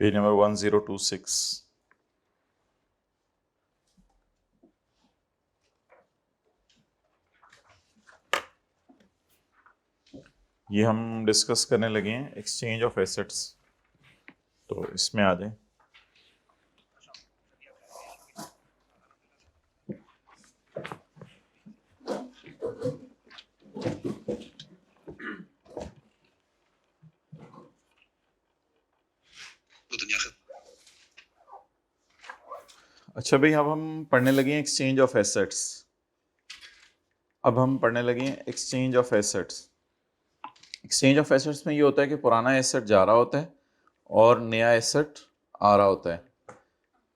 Page number 1026। ये हम discuss करने लगे हैं एक्सचेंज ऑफ एसेट्स, तो इसमें आ जाए। अच्छा भाई, अब हम पढ़ने लगे हैं exchange of assets. Exchange of assets में ये होता है कि पुराना एसेट जा रहा होता है और नया एसेट आ रहा होता है।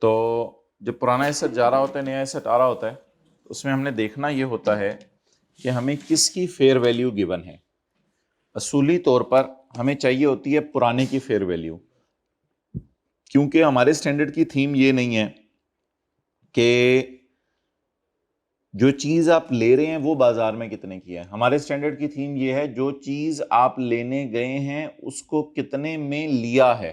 तो जब पुराना एसेट जा रहा होता है, नया एसेट आ रहा होता है, उसमें हमने देखना ये होता है कि हमें किसकी फेयर वैल्यू गिवन है। असूली तौर पर हमें चाहिए होती है पुराने की फेयर वैल्यू, क्योंकि हमारे स्टैंडर्ड की थीम ये नहीं है कि जो चीज आप ले रहे हैं वो बाजार में कितने की है। हमारे स्टैंडर्ड की थीम ये है जो चीज आप लेने गए हैं उसको कितने में लिया है।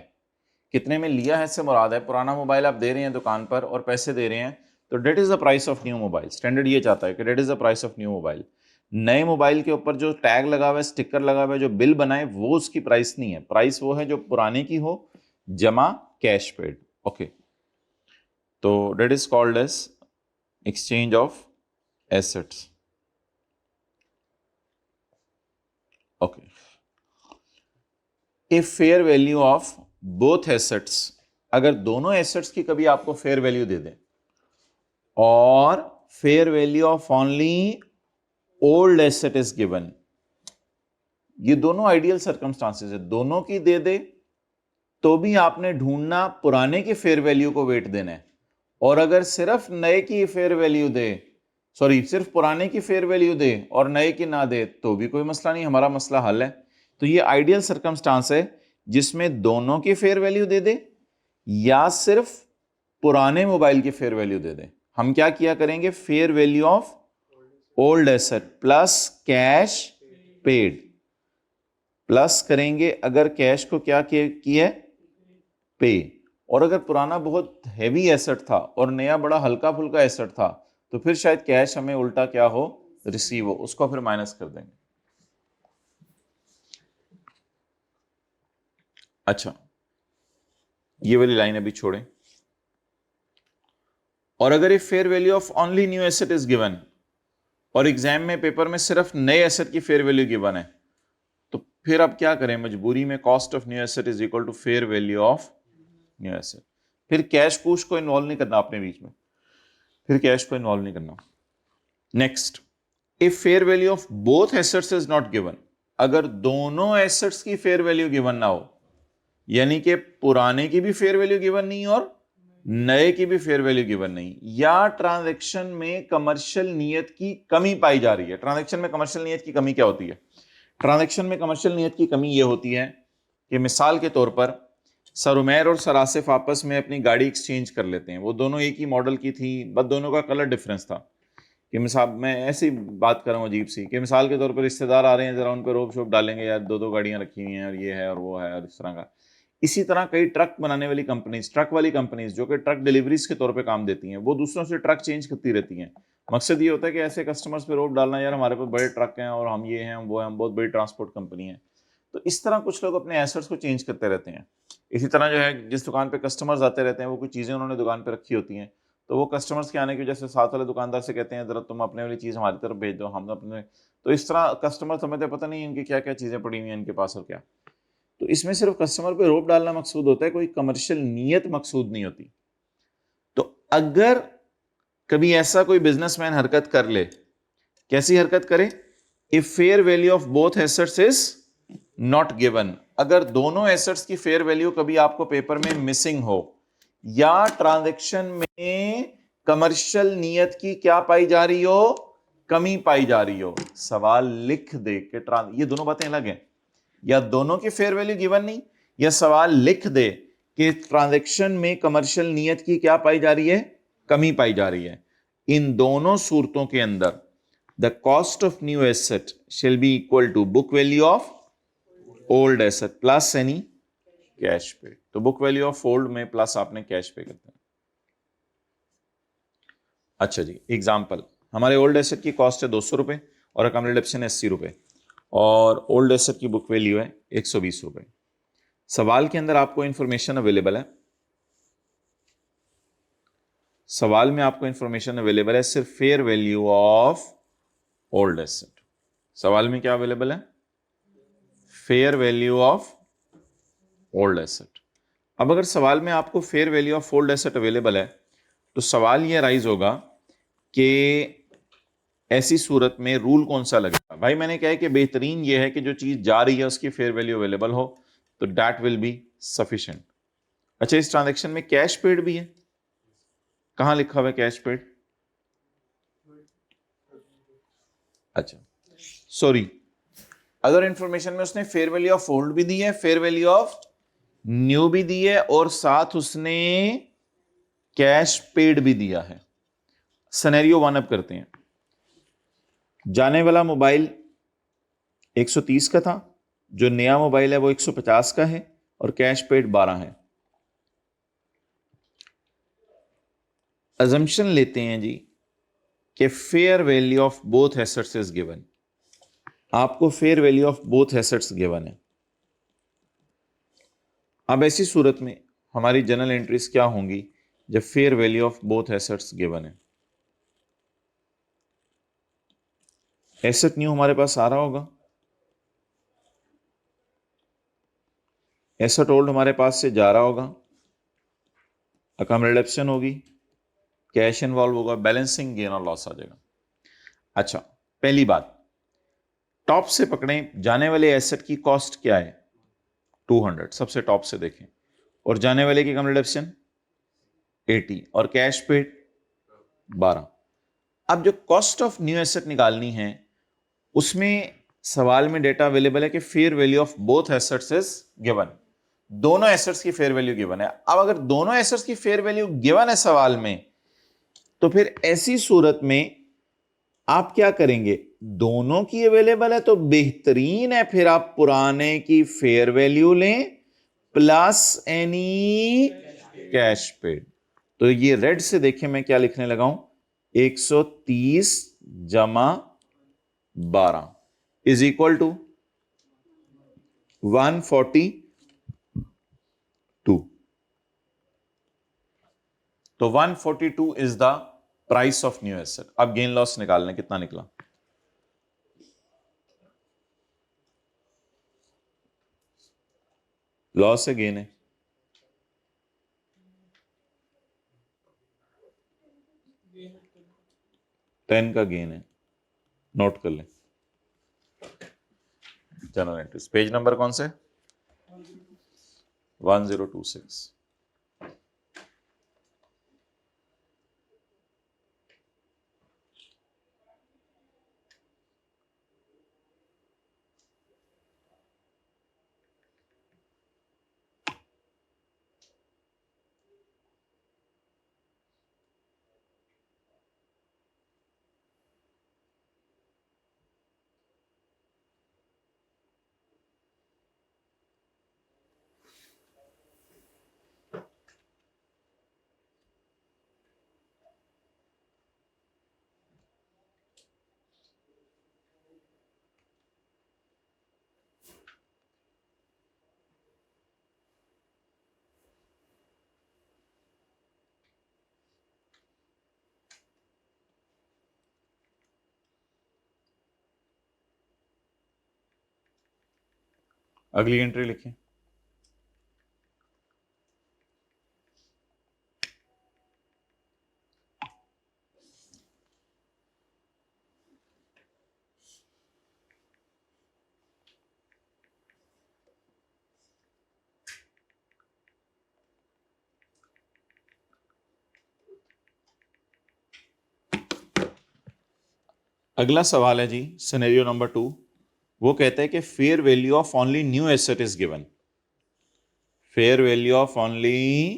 कितने में लिया है से मुराद है पुराना मोबाइल आप दे रहे हैं दुकान पर और पैसे दे रहे हैं, तो that is the price of new mobile. Standard ये चाहता है कि that is the price of new mobile. नए मोबाइल के ऊपर जो टैग लगा हुआ है, स्टिकर लगा हुआ है, जो बिल बनाए, वो उसकी प्राइस नहीं है। प्राइस वो है जो पुराने की हो जमा कैश पेड। ओके, तो that is called as exchange of assets. Okay. A fair value of both assets, अगर दोनों एसेट्स की कभी आपको फेयर वैल्यू दे दें और fair value of only old asset is given, ये दोनों आइडियल सर्कमस्टांसेस है, दोनों की दे दे तो भी आपने ढूंढना पुराने की फेयर वैल्यू को वेट देना है। और अगर सिर्फ नए की फेयर वैल्यू दे, सिर्फ पुराने की फेयर वैल्यू दे और नए की ना दे तो भी कोई मसला नहीं, हमारा मसला हल है। तो ये आइडियल सर्कमस्टांस है जिसमें दोनों की फेयर वैल्यू दे दे या सिर्फ पुराने मोबाइल की फेयर वैल्यू दे दे। हम क्या किया करेंगे, fair value of old asset plus cash paid plus करेंगे अगर कैश को क्या किया पे। और अगर पुराना बहुत हैवी एसेट था और नया बड़ा हल्का फुल्का एसेट था तो फिर शायद कैश हमें उल्टा क्या हो, रिसीव हो, उसको फिर माइनस कर देंगे। अच्छा, ये वाली लाइन अभी छोड़ें। और अगर ये fair value of only new asset is given और एग्जाम में पेपर में सिर्फ नए एसेट की फेयर वैल्यू गिवन है, तो फिर अब क्या करें, मजबूरी में cost of new asset is equal to fair value of new asset. फिर कैश कूश को इन्वॉल्व नहीं करना अपने बीच में, फिर कैश को इन्वॉल्व नहीं करना। Next, if fair value of both assets is not given, अगर दोनों एसेट्स की फेयर वैल्यू गिवन ना हो, यानी कि पुराने की भी फेयर वैल्यू गिवन नहीं और नए की भी फेयर वैल्यू गिवन नहीं, या ट्रांजैक्शन में कमर्शियल नीयत की कमी पाई जा रही है। ट्रांजैक्शन में कमर्शियल नीयत की कमी क्या होती है? ट्रांजैक्शन में कमर्शियल नीयत की कमी यह होती है कि मिसाल के तौर पर सर उमैर और सर आसिफ आपस में अपनी गाड़ी एक्सचेंज कर लेते हैं। वो दोनों एक ही मॉडल की थी, बस दोनों का कलर डिफरेंस था। कि मिसाल, मैं ऐसी बात कर रहा हूँ अजीब सी, कि मिसाल के तौर पर रिश्तेदार आ रहे हैं, जरा उन पर रोब शोप डालेंगे, यार दो दो गाड़ियाँ रखी हुई हैं और ये है और वो है और इस तरह का। इसी तरह कई ट्रक बनाने वाली कंपनीज, ट्रक वाली कंपनीज जो कि ट्रक डिलीवरीज के तौर पे काम देती हैं, वो दूसरों से ट्रक चेंज करती रहती हैं। मकसद ये होता है कि ऐसे कस्टमर्स पे रोब डालना, यार हमारे पास बड़े ट्रक हैं और हम ये हैं, वो हैं, हम बहुत बड़ी ट्रांसपोर्ट कंपनी है। तो इस तरह कुछ लोग अपने एसेट्स को चेंज करते रहते हैं। इसी तरह जो है, जिस दुकान पे कस्टमर्स आते रहते हैं, वो कुछ चीज़ें उन्होंने दुकान पे रखी होती हैं, तो वो कस्टमर्स के आने की वजह से साथ वाले दुकानदार से कहते हैं ज़रा तुम अपने वाली चीज़ हमारी तरफ भेज दो, हम अपने। तो इस तरह कस्टमर समझते, पता नहीं इनकी क्या क्या चीज़ें पड़ी हुई हैं इनके पास और क्या। तो इसमें सिर्फ कस्टमर पे रोप डालना मकसूद होता है, कोई कमर्शियल नीयत मकसूद नहीं होती। तो अगर कभी ऐसा कोई बिजनेसमैन हरकत कर ले, कैसी हरकत करे? If fair value of both assets is not given, अगर दोनों एसेट्स की फेयर वैल्यू कभी आपको पेपर में मिसिंग हो या ट्रांजैक्शन में कमर्शियल नीयत की क्या पाई जा रही हो, कमी पाई जा रही हो, सवाल लिख दे कि ये दोनों बातें अलग हैं। या दोनों की फेयर वैल्यू गिवन नहीं, या सवाल लिख दे कि ट्रांजैक्शन में कमर्शियल नीयत की क्या पाई जा रही है, कमी पाई जा रही है। इन दोनों सूरतों के अंदर the cost of new asset shall be equal to book value of old asset plus any cash paid. तो बुक वैल्यू ऑफ ओल्ड में प्लस आपने कैश पे करते हैं। अच्छा जी, एग्जाम्पल, हमारे ओल्ड एसेट की कॉस्ट है 200 रुपये और अकोमोडेशन है 80 रुपये और ओल्ड एसेट की बुक वैल्यू है 120 रुपये। सवाल के अंदर आपको इंफॉर्मेशन अवेलेबल है, सवाल में आपको इंफॉर्मेशन अवेलेबल है सिर्फ fair value of old asset. सवाल में क्या अवेलेबल है? Fair value of old asset. अब अगर सवाल में आपको fair value of old asset available है तो सवाल यह राइज होगा कि ऐसी सूरत में रूल कौन सा लगेगा। भाई मैंने कहा है कि बेहतरीन यह है कि जो चीज जा रही है उसकी फेयर वैल्यू अवेलेबल हो, तो दैट विल बी सफिशिएंट। अच्छा, इस ट्रांजैक्शन में कैश पेड भी है, कहां लिखा हुआ है कैश पेड? अच्छा सॉरी, अदर इंफॉर्मेशन में उसने फेयर वैल्यू ऑफ ओल्ड भी दी है, फेयर वैल्यू ऑफ न्यू भी दी है और साथ उसने कैश पेड भी दिया है। सिनेरियो वन अप करते हैं। जाने वाला मोबाइल 130 का था, जो नया मोबाइल है वो 150 का है और कैश पेड 12 है। अजम्पशन लेते हैं जी कि fair value of both assets is given. आपको fair value of both assets given है। अब ऐसी सूरत में हमारी जनरल एंट्रीज क्या होंगी जब fair value of both assets given है? एसेट न्यू हमारे पास आ रहा होगा, एसेट ओल्ड हमारे पास से जा रहा होगा, अकोमोडेशन होगी, कैश इन्वॉल्व होगा, बैलेंसिंग गेन और लॉस आ जाएगा। अच्छा, पहली बात, टॉप से पकड़ें, जाने वाले एसेट की कॉस्ट क्या है? 200, सबसे टॉप से देखें, और जाने वाले की अकोमोडेशन 80 और कैश पेड 12। अब जो कॉस्ट ऑफ न्यू एसेट निकालनी है उसमें सवाल में डेटा अवेलेबल है कि fair value of both assets is given. दोनों एसेट्स की फेयर वैल्यू गिवन है। अब अगर दोनों एसेट्स की फेयर वैल्यू गिवन है सवाल में, तो फिर ऐसी सूरत में आप क्या करेंगे? दोनों की अवेलेबल है तो बेहतरीन है, फिर आप पुराने की फेयर वैल्यू लें प्लस एनी कैश पेड। तो ये रेड से देखें मैं क्या लिखने लगा हूं, 130 जमा 12 इज इक्वल टू 142। तो 142 is the price of new asset. अब गेन लॉस निकालना, कितना निकला? लॉस है गेन है? टेन का गेन है, नोट कर लें। जनरल एंट्रीज पेज नंबर कौन से? 1026। अगली एंट्री लिखें। अगला सवाल है जी सिनेरियो नंबर 2। वो कहता है कि fair value of only new asset is given. Fair value of only,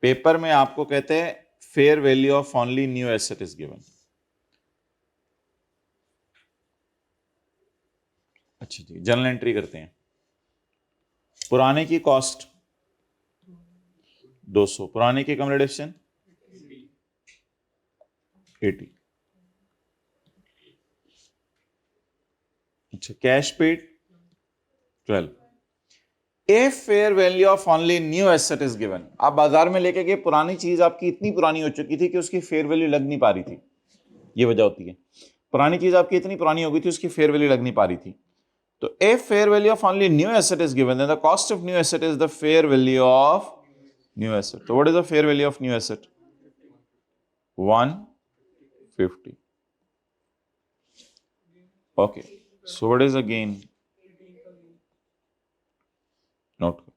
paper में आपको कहते हैं fair value of only new asset is given. अच्छा जी, जनरल एंट्री करते हैं। पुराने की कॉस्ट 200, पुराने की कम्युनिकेशन 80। अच्छा, cash paid 12। A fair value of only new asset is given. आप बाजार में लेके गए, पुरानी चीज आपकी इतनी पुरानी हो चुकी थी कि उसकी फेयर वैल्यू लग नहीं पा रही थी। ये वजह होती है, पुरानी चीज आपकी इतनी पुरानी हो गई थी उसकी फेयर वैल्यू लग नहीं पा रही थी। तो a fair value of only new asset is given, then the cost of new asset is the fair value of new asset. तो what is the fair value of new asset? 150। Okay, so what is the gain? Note करो,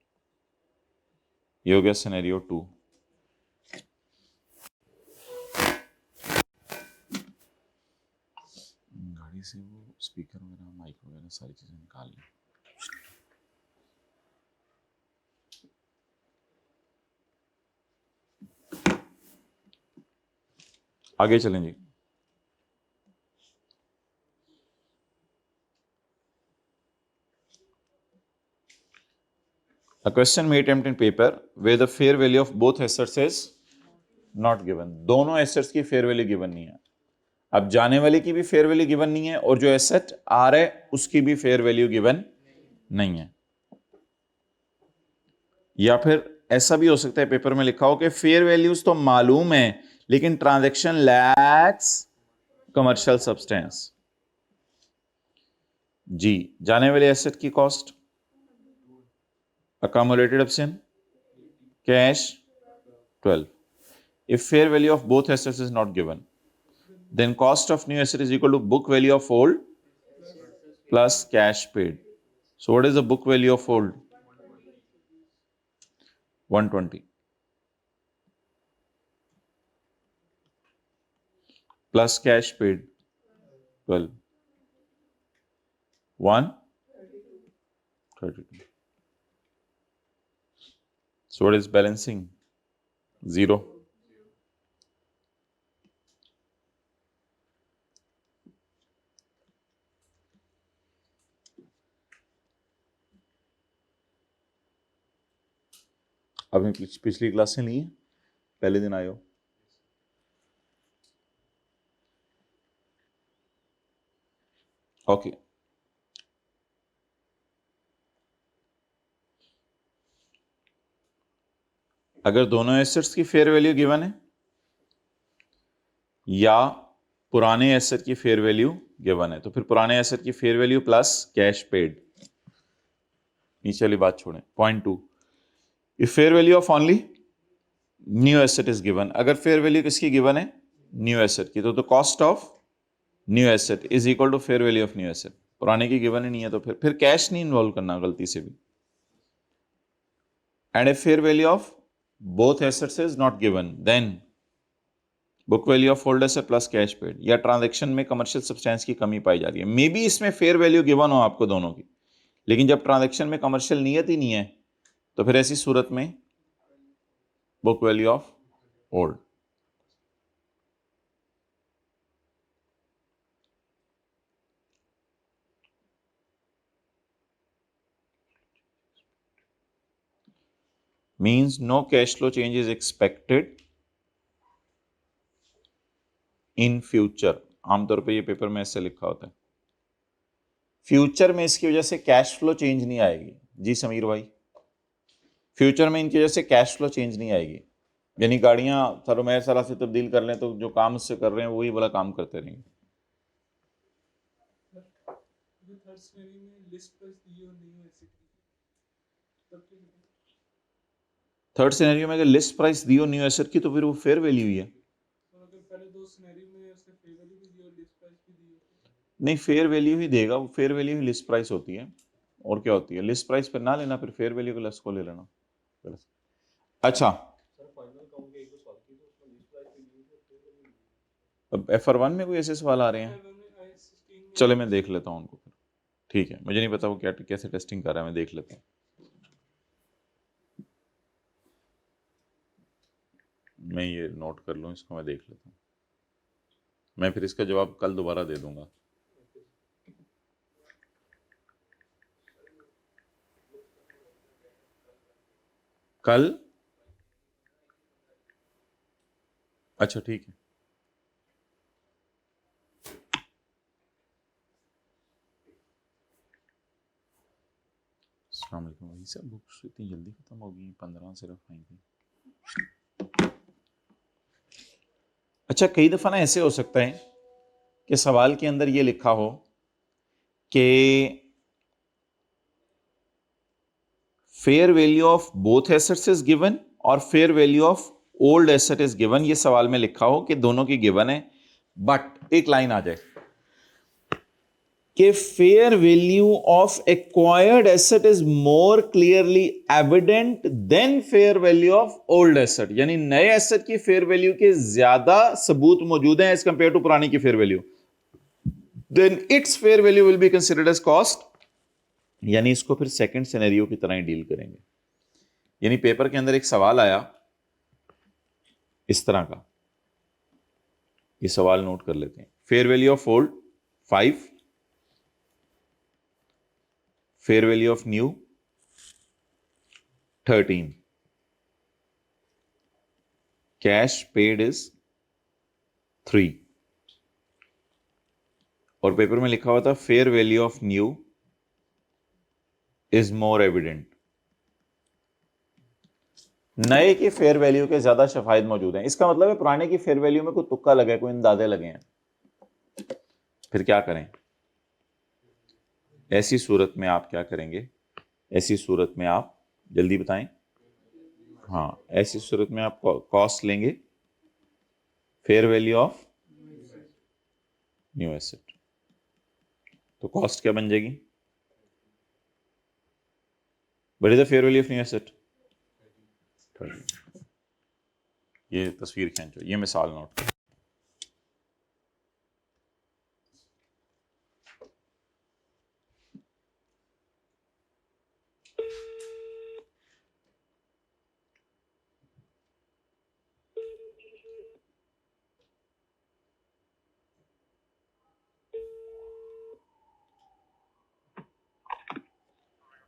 ये हो गया scenario 2। गाड़ी से वो speaker वगैरह, mic वगैरह सारी चीजें निकाल ली। आगे चलें जी। A question may attempt in paper where the fair value of both assets is not given। दोनों एसेट्स की फेयर वैल्यू गिवन नहीं है। अब जाने वाले की भी फेयर वैल्यू गिवन नहीं है और जो एसेट आ रहा है उसकी भी फेयर वैल्यू गिवन नहीं है। या फिर ऐसा भी हो सकता है पेपर में लिखा हो कि फेयर वैल्यूज तो मालूम है लेकिन ट्रांजैक्शन लैक्स कमर्शियल सब्सटेंस। जी, जाने वाले एसेट की cost, accumulated option cash 12। if fair value of both assets is not given, then cost of new asset is equal to book value of old plus cash paid। so what is the book value of old? 120 plus cash paid 12, 132। so what is balancing? 0। अभी पिछली class से ली है, पहले दिन आए हो। Okay, अगर दोनों एसेट्स की फेयर वैल्यू गिवन है या पुराने एसेट की फेयर वैल्यू गिवन है तो फिर पुराने एसेट की fair value plus cash paid. नीचे वाली बात छोड़ें। Point 2, if fair value of only new asset is given. अगर फेयर वैल्यू किसकी गिवन है? न्यू एसेट की, तो cost of new asset is equal to fair value of new asset. पुराने की गिवन ही नहीं है तो फिर कैश नहीं इन्वॉल्व करना गलती से भी। And if fair value of both assets is not given, then book value of old asset plus cash paid. या ट्रांजैक्शन में कमर्शियल सब्सटेंस की कमी पाई जा रही है। मे बी इसमें फेयर वैल्यू गिवन हो आपको दोनों की, लेकिन जब ट्रांजैक्शन में कमर्शियल नियत ही नहीं है तो फिर ऐसी सूरत में book value of old. means no cash flow change is expected in future। आमतौर पे ये पेपर में ऐसे लिखा होता है, फ्यूचर में इसकी वजह से कैश फ्लो चेंज नहीं आएगी। जी समीर भाई, फ्यूचर में इनकी वजह से कैश फ्लो चेंज नहीं आएगी, यानी गाड़ियां थर्मोमेर सरा से तब्दील कर लें तो जो काम उससे कर रहे हैं वही वाला काम करते रहेंगे। थर्ड सिनेरियो में अगर लिस्ट प्राइस दी हो न्यू एसेट की तो फिर वो फेयर वैल्यू ही है। नहीं, फेयर वैल्यू ही देगा वो, फेयर वैल्यू ही लिस्ट प्राइस होती है। और क्या होती है? लिस्ट प्राइस पर ना लेना, फिर फेयर वैल्यू को लेस को ले लेना। अच्छा, अब FR1 में कोई ऐसे सवाल आ रहे हैं? चलो मैं देख लेता हूँ उनको फिर। ठीक है, मुझे नहीं पता वो क्या कैसे टेस्टिंग कर रहा है, मैं देख लेता हूँ। मैं ये नोट कर लूँ इसको, मैं देख लेता हूँ। मैं फिर इसका जवाब कल दोबारा दे दूंगा। कल, अच्छा ठीक है। अस्सलाम वालेकुम। वही सब बुक्स इतनी जल्दी खत्म हो गई, 15 सिर्फ आई थी। अच्छा, कई दफा ना ऐसे हो सकता है कि सवाल के अंदर ये लिखा हो कि fair value of both assets is given और fair value of old asset is given. ये सवाल में लिखा हो कि दोनों की गिवन है, बट एक लाइन आ जाए कि fair value of acquired asset is more clearly evident than fair value of old asset, यानी नए एसेट की फेयर वैल्यू के ज्यादा सबूत मौजूद हैं एज कंपेयर टू पुरानी की fair value, then its fair value will be considered as cost. यानी इसको फिर सेकंड सिनेरियो की तरह ही डील करेंगे। यानी पेपर के अंदर एक सवाल आया इस तरह का, ये सवाल नोट कर लेते हैं। Fair value of old 5, fair value of new 13, cash paid is 3, और पेपर में लिखा हुआ था fair value of new is more evident. नए की फेयर वैल्यू के ज्यादा शफायद मौजूद हैं, इसका मतलब है पुराने की फेयर वैल्यू में कोई तुक्का लगा है, कोई अंदाजे लगे हैं। फिर क्या करें? ऐसी सूरत में आप क्या करेंगे? ऐसी सूरत में आप जल्दी बताएं। हाँ, ऐसी सूरत में आप कॉस्ट लेंगे fair value of new asset. तो कॉस्ट क्या बन जाएगी? What is the fair value of new asset? ये तस्वीर खींचो, ये मिसाल नोट।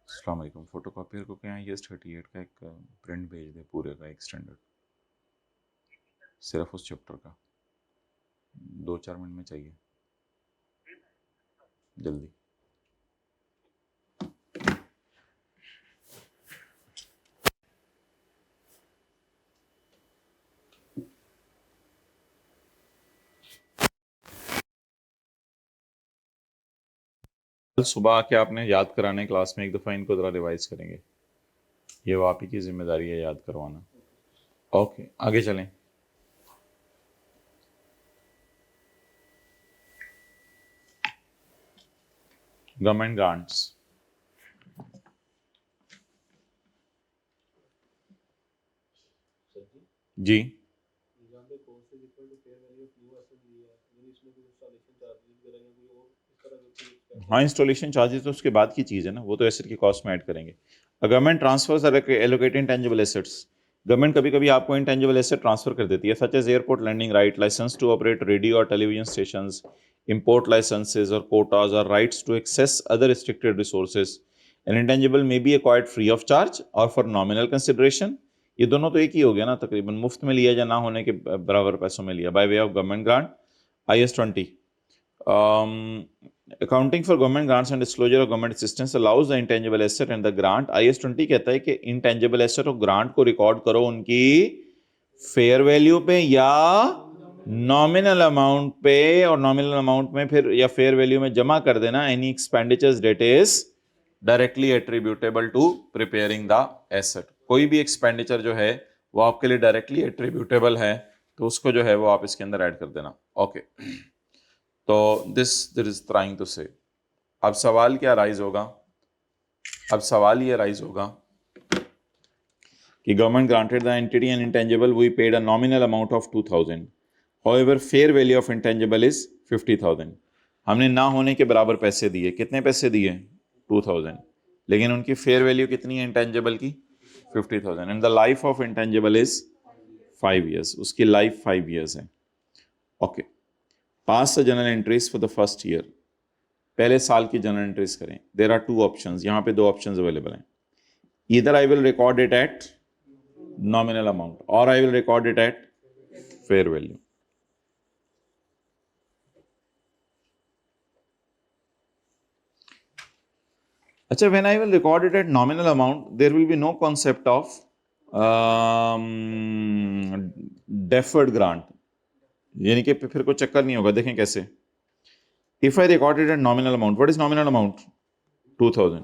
अस्सलाम वालेकुम। फोटो कॉपियर को क्या है, 38 का एक प्रिंट भेज दे पूरे का, एक स्टैंडर्ड, सिर्फ उस चैप्टर का, 2-4 मिनट में चाहिए, जल्दी। कल सुबह आके आपने याद कराने क्लास में, एक दफ़ा इनको ज़रा रिवाइज करेंगे, ये वो आप ही की जिम्मेदारी है याद करवाना। ओके, आगे चलें। गवर्नमेंट ग्रांट्स, जी हाँ, इंस्टॉलेशन चार्जेस तो उसके बाद की चीज़ है ना, वो तो एसेट की कॉस्ट में ऐड करेंगे। Government transfers are allocated intangible assets. Government कभी कभी आपको इंटेंजिबल एसेट ट्रांसफर कर देती है, such as airport landing right, licence to operate radio और television stations, import licenses or quotas or rights to access other restricted resources. An intangible may be acquired free of charge or for nominal consideration. ये दोनों तो एक ही हो गया ना, तकरीबन मुफ्त में लिया या ना होने के बराबर पैसों में लिया। By way of government grant, IS 20। Accounting for government grants and disclosure of government assistance allows the intangible asset and the grant. IS 20 कहता है कि intangible asset और grant को रिकॉर्ड करो उनकी फेयर वैल्यू पे या नॉमिनल अमाउंट पे, और नॉमिनल अमाउंट में फिर या फेयर वैल्यू में जमा कर देना any expenditures that is directly attributable to preparing the asset. कोई भी एक्सपेंडिचर जो है वो आपके लिए डायरेक्टली एट्रीब्यूटेबल है, तो उसको जो है वो आप इसके अंदर ऐड कर देना। ओके, तो दिस इज ट्राइंग टू से। अब सवाल क्या राइज होगा? अब सवाल ये राइज होगा कि government granted the entity an intangible, we paid a nominal amount of 2000, however fair value of intangible is 50,000। हमने ना होने के बराबर पैसे दिए। कितने पैसे दिए? 2000, लेकिन उनकी फेयर वैल्यू कितनी है इंटेंजिबल की? 50,000। And the life of intangible is 5 years, उसकी लाइफ 5 years है। Okay, pass the general entries for the first year, पहले साल की जनरल एंट्रीज करें। देयर आर 2 ऑप्शंस, यहाँ पे 2 ऑप्शंस अवेलेबल हैं। Either I will record it at nominal amount, or I will record it at fair value. Achha, when I will record it at nominal amount, there will be no concept of deferred grant. यानी कि फिर कोई चक्कर नहीं होगा. देखें कैसे. If I record it at nominal amount, what is nominal amount? 2000.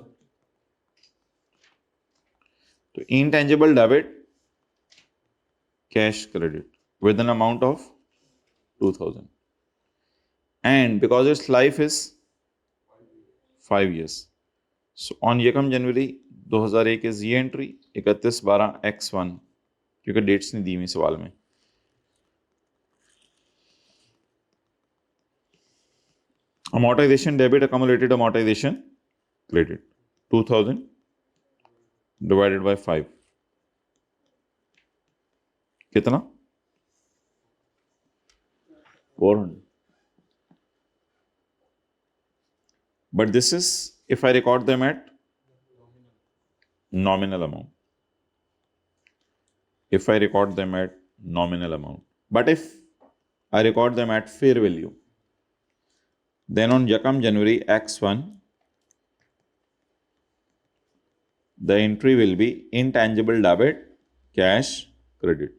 तो intangible debit, cash credit with an amount of 2000. And because its life is 5 years. So on यकम जनवरी 2001 is ये एंट्री 31/12/X1, क्योंकि डेट्स नहीं दी हुई सवाल में. Amortization debit, accumulated amortization credit 2000 divided by 5 कितना? 400. But this is if I record them at nominal amount. If I record them at nominal amount. But if I record them at fair value, then on Yakam January X1, the entry will be intangible debit, cash, credit.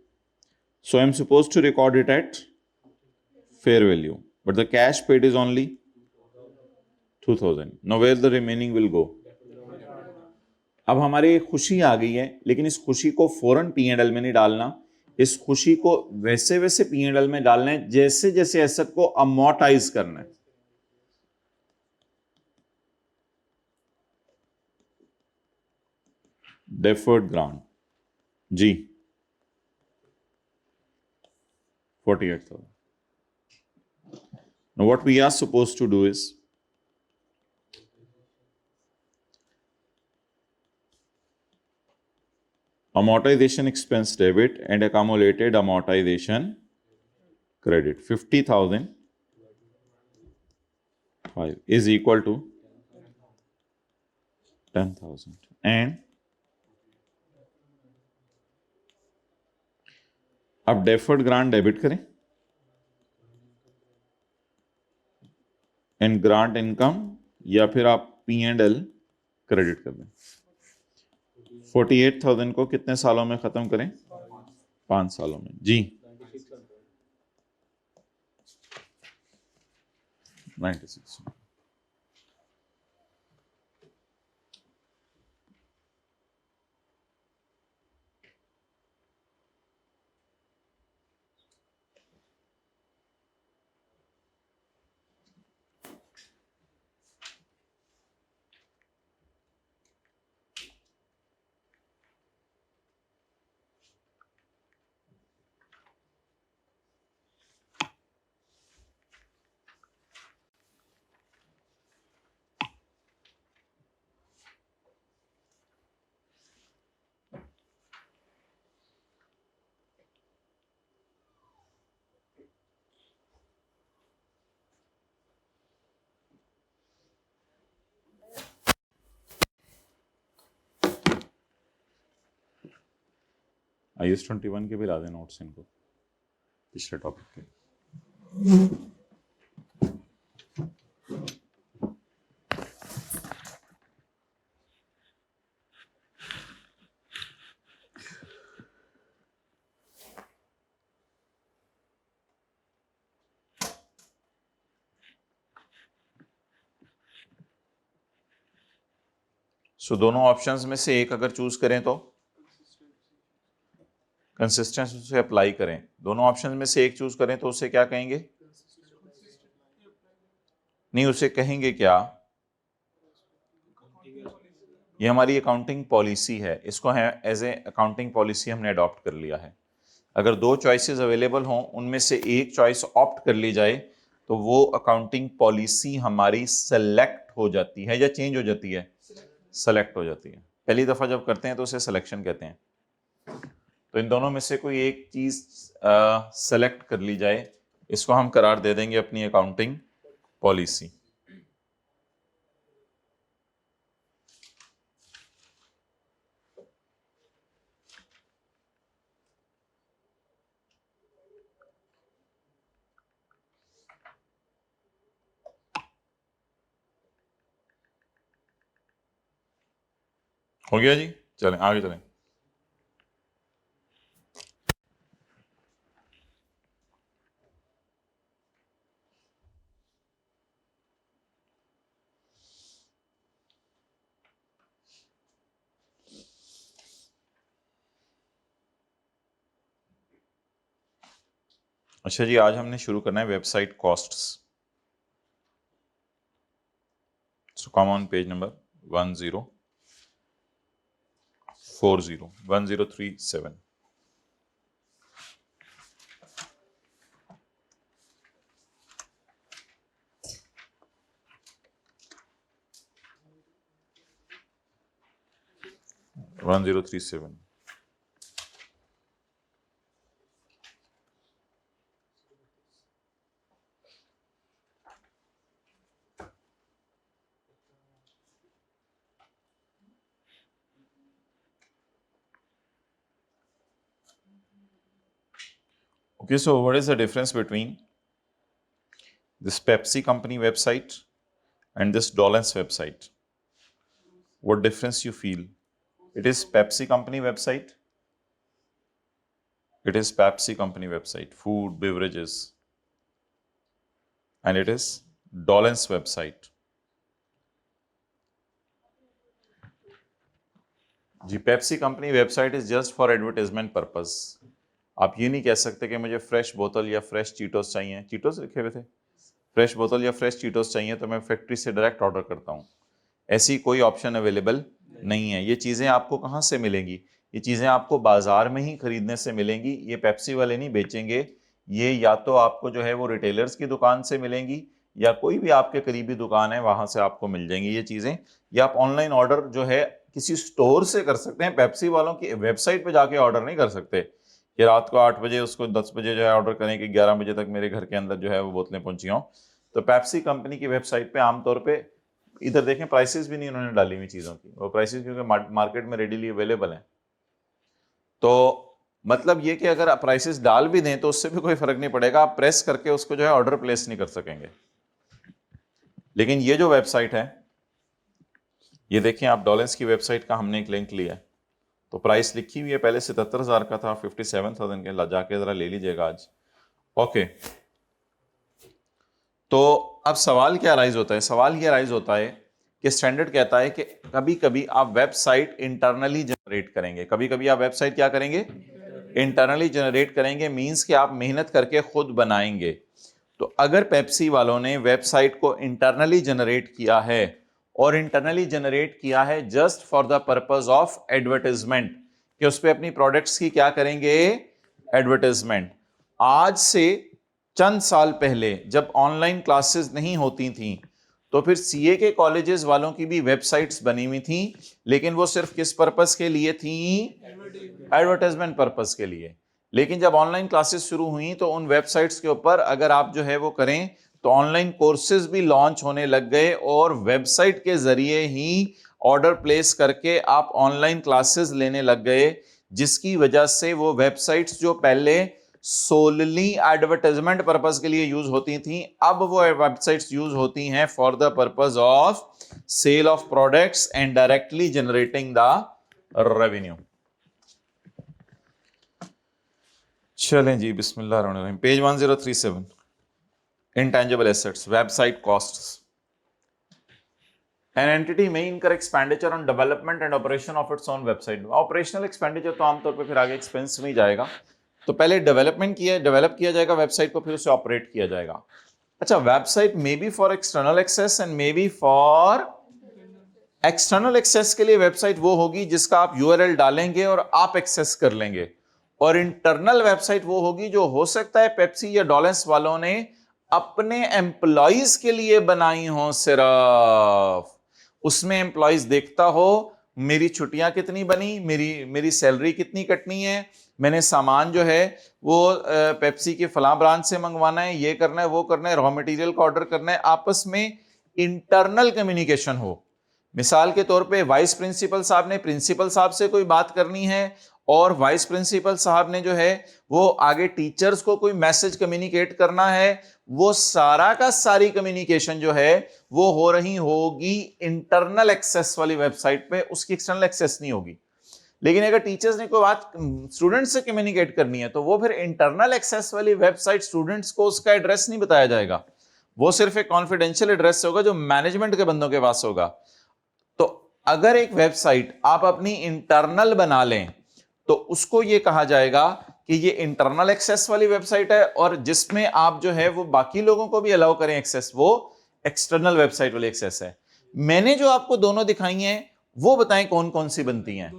So I'm supposed to record it at fair value, but the cash paid is only 2000. Now where the remaining will go? अब हमारी खुशी आ गई है, लेकिन इस खुशी को फौरन P&L में नहीं डालना. इस खुशी को वैसे वैसे P&L में डालना है जैसे जैसे एसेट को अमोर्टाइज करना है. Deferred grant. G. 48,000. Now what we are supposed to do is amortization expense debit and accumulated amortization credit 50,000 is equal to 10,000. And अब डेफर्ड ग्रांट डेबिट करें एंड ग्रांट इनकम, या फिर आप P&L क्रेडिट कर दें. 48,000 को कितने सालों में खत्म करें? 5 सालों में. जी 96. IS 21 के भी ला दें नोट्स इनको पिछले टॉपिक के. सो दोनों ऑप्शंस में से एक अगर चूज करें तो कंसिस्टेंसी से अप्लाई करें. दोनों ऑप्शन में से एक चूज करें तो उसे क्या कहेंगे? नहीं, उसे कहेंगे क्या? ये हमारी अकाउंटिंग पॉलिसी है. इसको है एज ए अकाउंटिंग पॉलिसी हमने अडॉप्ट कर लिया है. अगर 2 चॉइसेस अवेलेबल हों, उनमें से एक चॉइस ऑप्ट कर ली जाए तो वो अकाउंटिंग पॉलिसी हमारी सेलेक्ट हो जाती है या चेंज हो जाती है? सेलेक्ट हो जाती है. पहली दफा जब करते हैं तो उसे सिलेक्शन कहते हैं. तो इन दोनों में से कोई एक चीज सेलेक्ट कर ली जाए, इसको हम करार दे देंगे अपनी अकाउंटिंग पॉलिसी. हो गया जी, चलें आगे चलें। अच्छा जी, आज हमने शुरू करना है website costs. So come on page number 1037। 1037। Okay, so what is the difference between this Pepsi company website and this Dolenz website? What difference you feel? It is Pepsi company website. It is Pepsi company website, food, beverages. And it is Dolenz website. जी, Pepsi company website is just for advertisement purpose. आप ये नहीं कह सकते कि मुझे fresh बोतल या फ्रेश चीटोस चाहिए, चीटोस लिखे हुए थे, फ्रेश बोतल या फ्रेश चीटोस चाहिए तो मैं फैक्ट्री से डायरेक्ट ऑर्डर करता हूँ। ऐसी कोई ऑप्शन अवेलेबल नहीं है। ये चीज़ें आपको कहाँ से मिलेंगी? ये चीज़ें आपको बाजार में ही खरीदने से मिलेंगी। ये पेप्सी वाले नहीं बेचेंगे। ये या तो आपको जो है वो रिटेलर्स की दुकान से मिलेंगी या कोई भी आपके करीबी दुकान है वहाँ से आपको मिल जाएंगी ये चीज़ें, या आप ऑनलाइन ऑर्डर जो है किसी स्टोर से कर सकते हैं। पेप्सी वालों की वेबसाइट पे जाके ऑर्डर नहीं कर सकते कि रात को 8 बजे उसको 10 बजे जो है ऑर्डर करें कि 11 बजे तक मेरे घर के अंदर जो है वो बोतलें पहुंची हों। तो पेप्सी कंपनी की वेबसाइट पे आमतौर पे इधर देखें प्राइसेस भी नहीं उन्होंने डाली हुई चीज़ों की, वो प्राइसेस क्योंकि मार्केट में रेडीली अवेलेबल हैं। तो मतलब ये कि अगर आप प्राइसेस डाल भी दें तो उससे भी कोई फर्क नहीं पड़ेगा, आप प्रेस करके उसको जो है ऑर्डर प्लेस नहीं कर सकेंगे। लेकिन ये जो वेबसाइट है, ये देखिए आप, डॉलेंस की वेबसाइट का हमने एक लिंक लिया है, तो प्राइस लिखी हुई है, पहले 77,000 का था, 57,000 के, जाके जरा ले लीजिएगा आज। ओके, तो अब सवाल क्या राइज होता है? सवाल ये राइज होता है कि स्टैंडर्ड कहता है कि कभी कभी आप वेबसाइट इंटरनली जनरेट करेंगे। कभी कभी आप वेबसाइट क्या करेंगे? इंटरनली जनरेट करेंगे, मींस कि आप मेहनत करके खुद बनाएंगे। तो अगर पेप्सी वालों ने वेबसाइट को इंटरनली जनरेट किया है और इंटरनली जनरेट किया है just for the purpose of advertisement, कि उस पर अपनी प्रोडक्ट्स की क्या करेंगे? एडवर्टाइजमेंट। आज से चंद साल पहले जब ऑनलाइन क्लासेस नहीं होती थी तो फिर सीए के कॉलेजेस वालों की भी वेबसाइट्स बनी हुई थी, लेकिन वो सिर्फ किस पर्पस के लिए थी? एडवर्टाइजमेंट पर्पस के लिए। लेकिन जब ऑनलाइन क्लासेस शुरू हुई तो उन वेबसाइट्स के ऊपर अगर आप जो है वो करें तो ऑनलाइन कोर्सेज भी लॉन्च होने लग गए और वेबसाइट के जरिए ही ऑर्डर प्लेस करके आप ऑनलाइन क्लासेस लेने लग गए, जिसकी वजह से वो वेबसाइट्स जो पहले सोलली एडवर्टाइजमेंट पर्पस के लिए यूज होती थी, अब वो वेबसाइट्स यूज होती हैं for the purpose of sale of products and directly generating the revenue. चलें जी, बिस्मिल्लाहिर्रहमानिर्रहीम। Page 1037, intangible assets, website costs. An entity may incur expenditure on development and operation of its own website. Operational expenditure तो आमतौर पे फिर आगे expense में ही जाएगा। तो पहले डेवलप किया जाएगा वेबसाइट को, फिर उसे ऑपरेट किया जाएगा। अच्छा, website may be for external access and may be for external access के लिए वेबसाइट वो होगी जिसका आप यूआरएल डालेंगे और आप एक्सेस कर लेंगे, और इंटरनल वेबसाइट वो होगी जो हो सकता है पेप्सी या डॉलेंस वालों ने अपने एम्प्लॉइज के लिए बनाई हो। सिर्फ उसमें एम्प्लॉइज देखता हो मेरी छुट्टियां कितनी बनी, मेरी सैलरी कितनी कटनी है, मैंने सामान जो है वो पेप्सी के फलां ब्रांच से मंगवाना है, ये करना है, वो करना है, रॉ मटेरियल का ऑर्डर करना है, आपस में इंटरनल कम्युनिकेशन हो। मिसाल के तौर पे वाइस प्रिंसिपल साहब ने प्रिंसिपल साहब से कोई बात करनी है और वाइस प्रिंसिपल साहब ने जो है वो आगे टीचर्स को कोई मैसेज कम्युनिकेट करना है, वो सारा का सारी कम्युनिकेशन जो है वो हो रही होगी इंटरनल एक्सेस वाली वेबसाइट पे, उसकी एक्सटर्नल एक्सेस नहीं होगी। लेकिन अगर टीचर्स ने कोई बात स्टूडेंट्स से कम्युनिकेट करनी है तो वो फिर इंटरनल एक्सेस वाली वेबसाइट, स्टूडेंट्स को उसका एड्रेस नहीं बताया जाएगा, वो सिर्फ एक कॉन्फिडेंशियल एड्रेस होगा जो मैनेजमेंट के बंदों के पास होगा। तो अगर एक वेबसाइट आप अपनी इंटरनल बना लें तो उसको ये कहा जाएगा कि ये इंटरनल एक्सेस वाली वेबसाइट है, और जिसमें आप जो है वो बाकी लोगों को भी अलाउ करें एक्सेस, वो एक्सटर्नल वेबसाइट वाली एक्सेस है। मैंने जो आपको दोनों दिखाई हैं वो बताएं कौन कौन सी बनती हैं।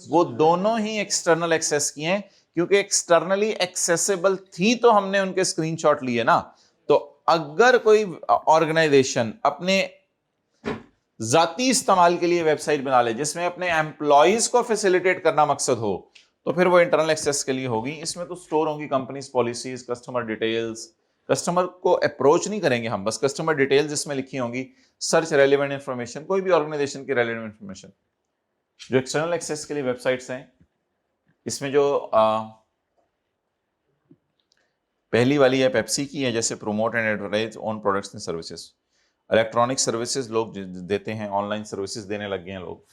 वो दोनों ही एक्सटर्नल एक्सेस की हैं, क्योंकि एक्सटर्नली एक्सेसिबल थी तो हमने उनके स्क्रीनशॉट लिए ना। तो अगर कोई ऑर्गेनाइजेशन अपने जाती इस्तेमाल के लिए वेबसाइट बना ले जिसमें अपने एम्प्लॉइज को फैसिलिटेट करना मकसद हो, तो फिर वो इंटरनल एक्सेस के लिए होगी। इसमें तो स्टोर होंगी companies policies, customer details, customer को अप्रोच नहीं करेंगे हम, बस कस्टमर डिटेल्स इसमें लिखी होंगी, सर्च रेलेवेंट इंफॉर्मेशन, कोई भी ऑर्गेनाइजेशन की रेलेवेंट इंफॉर्मेशन। जो एक्सटर्नल एक्सेस के लिए वेबसाइट्स हैं, इसमें जो पहली वाली है पेप्सी की है, जैसे promote and advertise on products and services. Electronic services लोग देते हैं, ऑनलाइन सर्विसेज देने लग गए हैं लोग,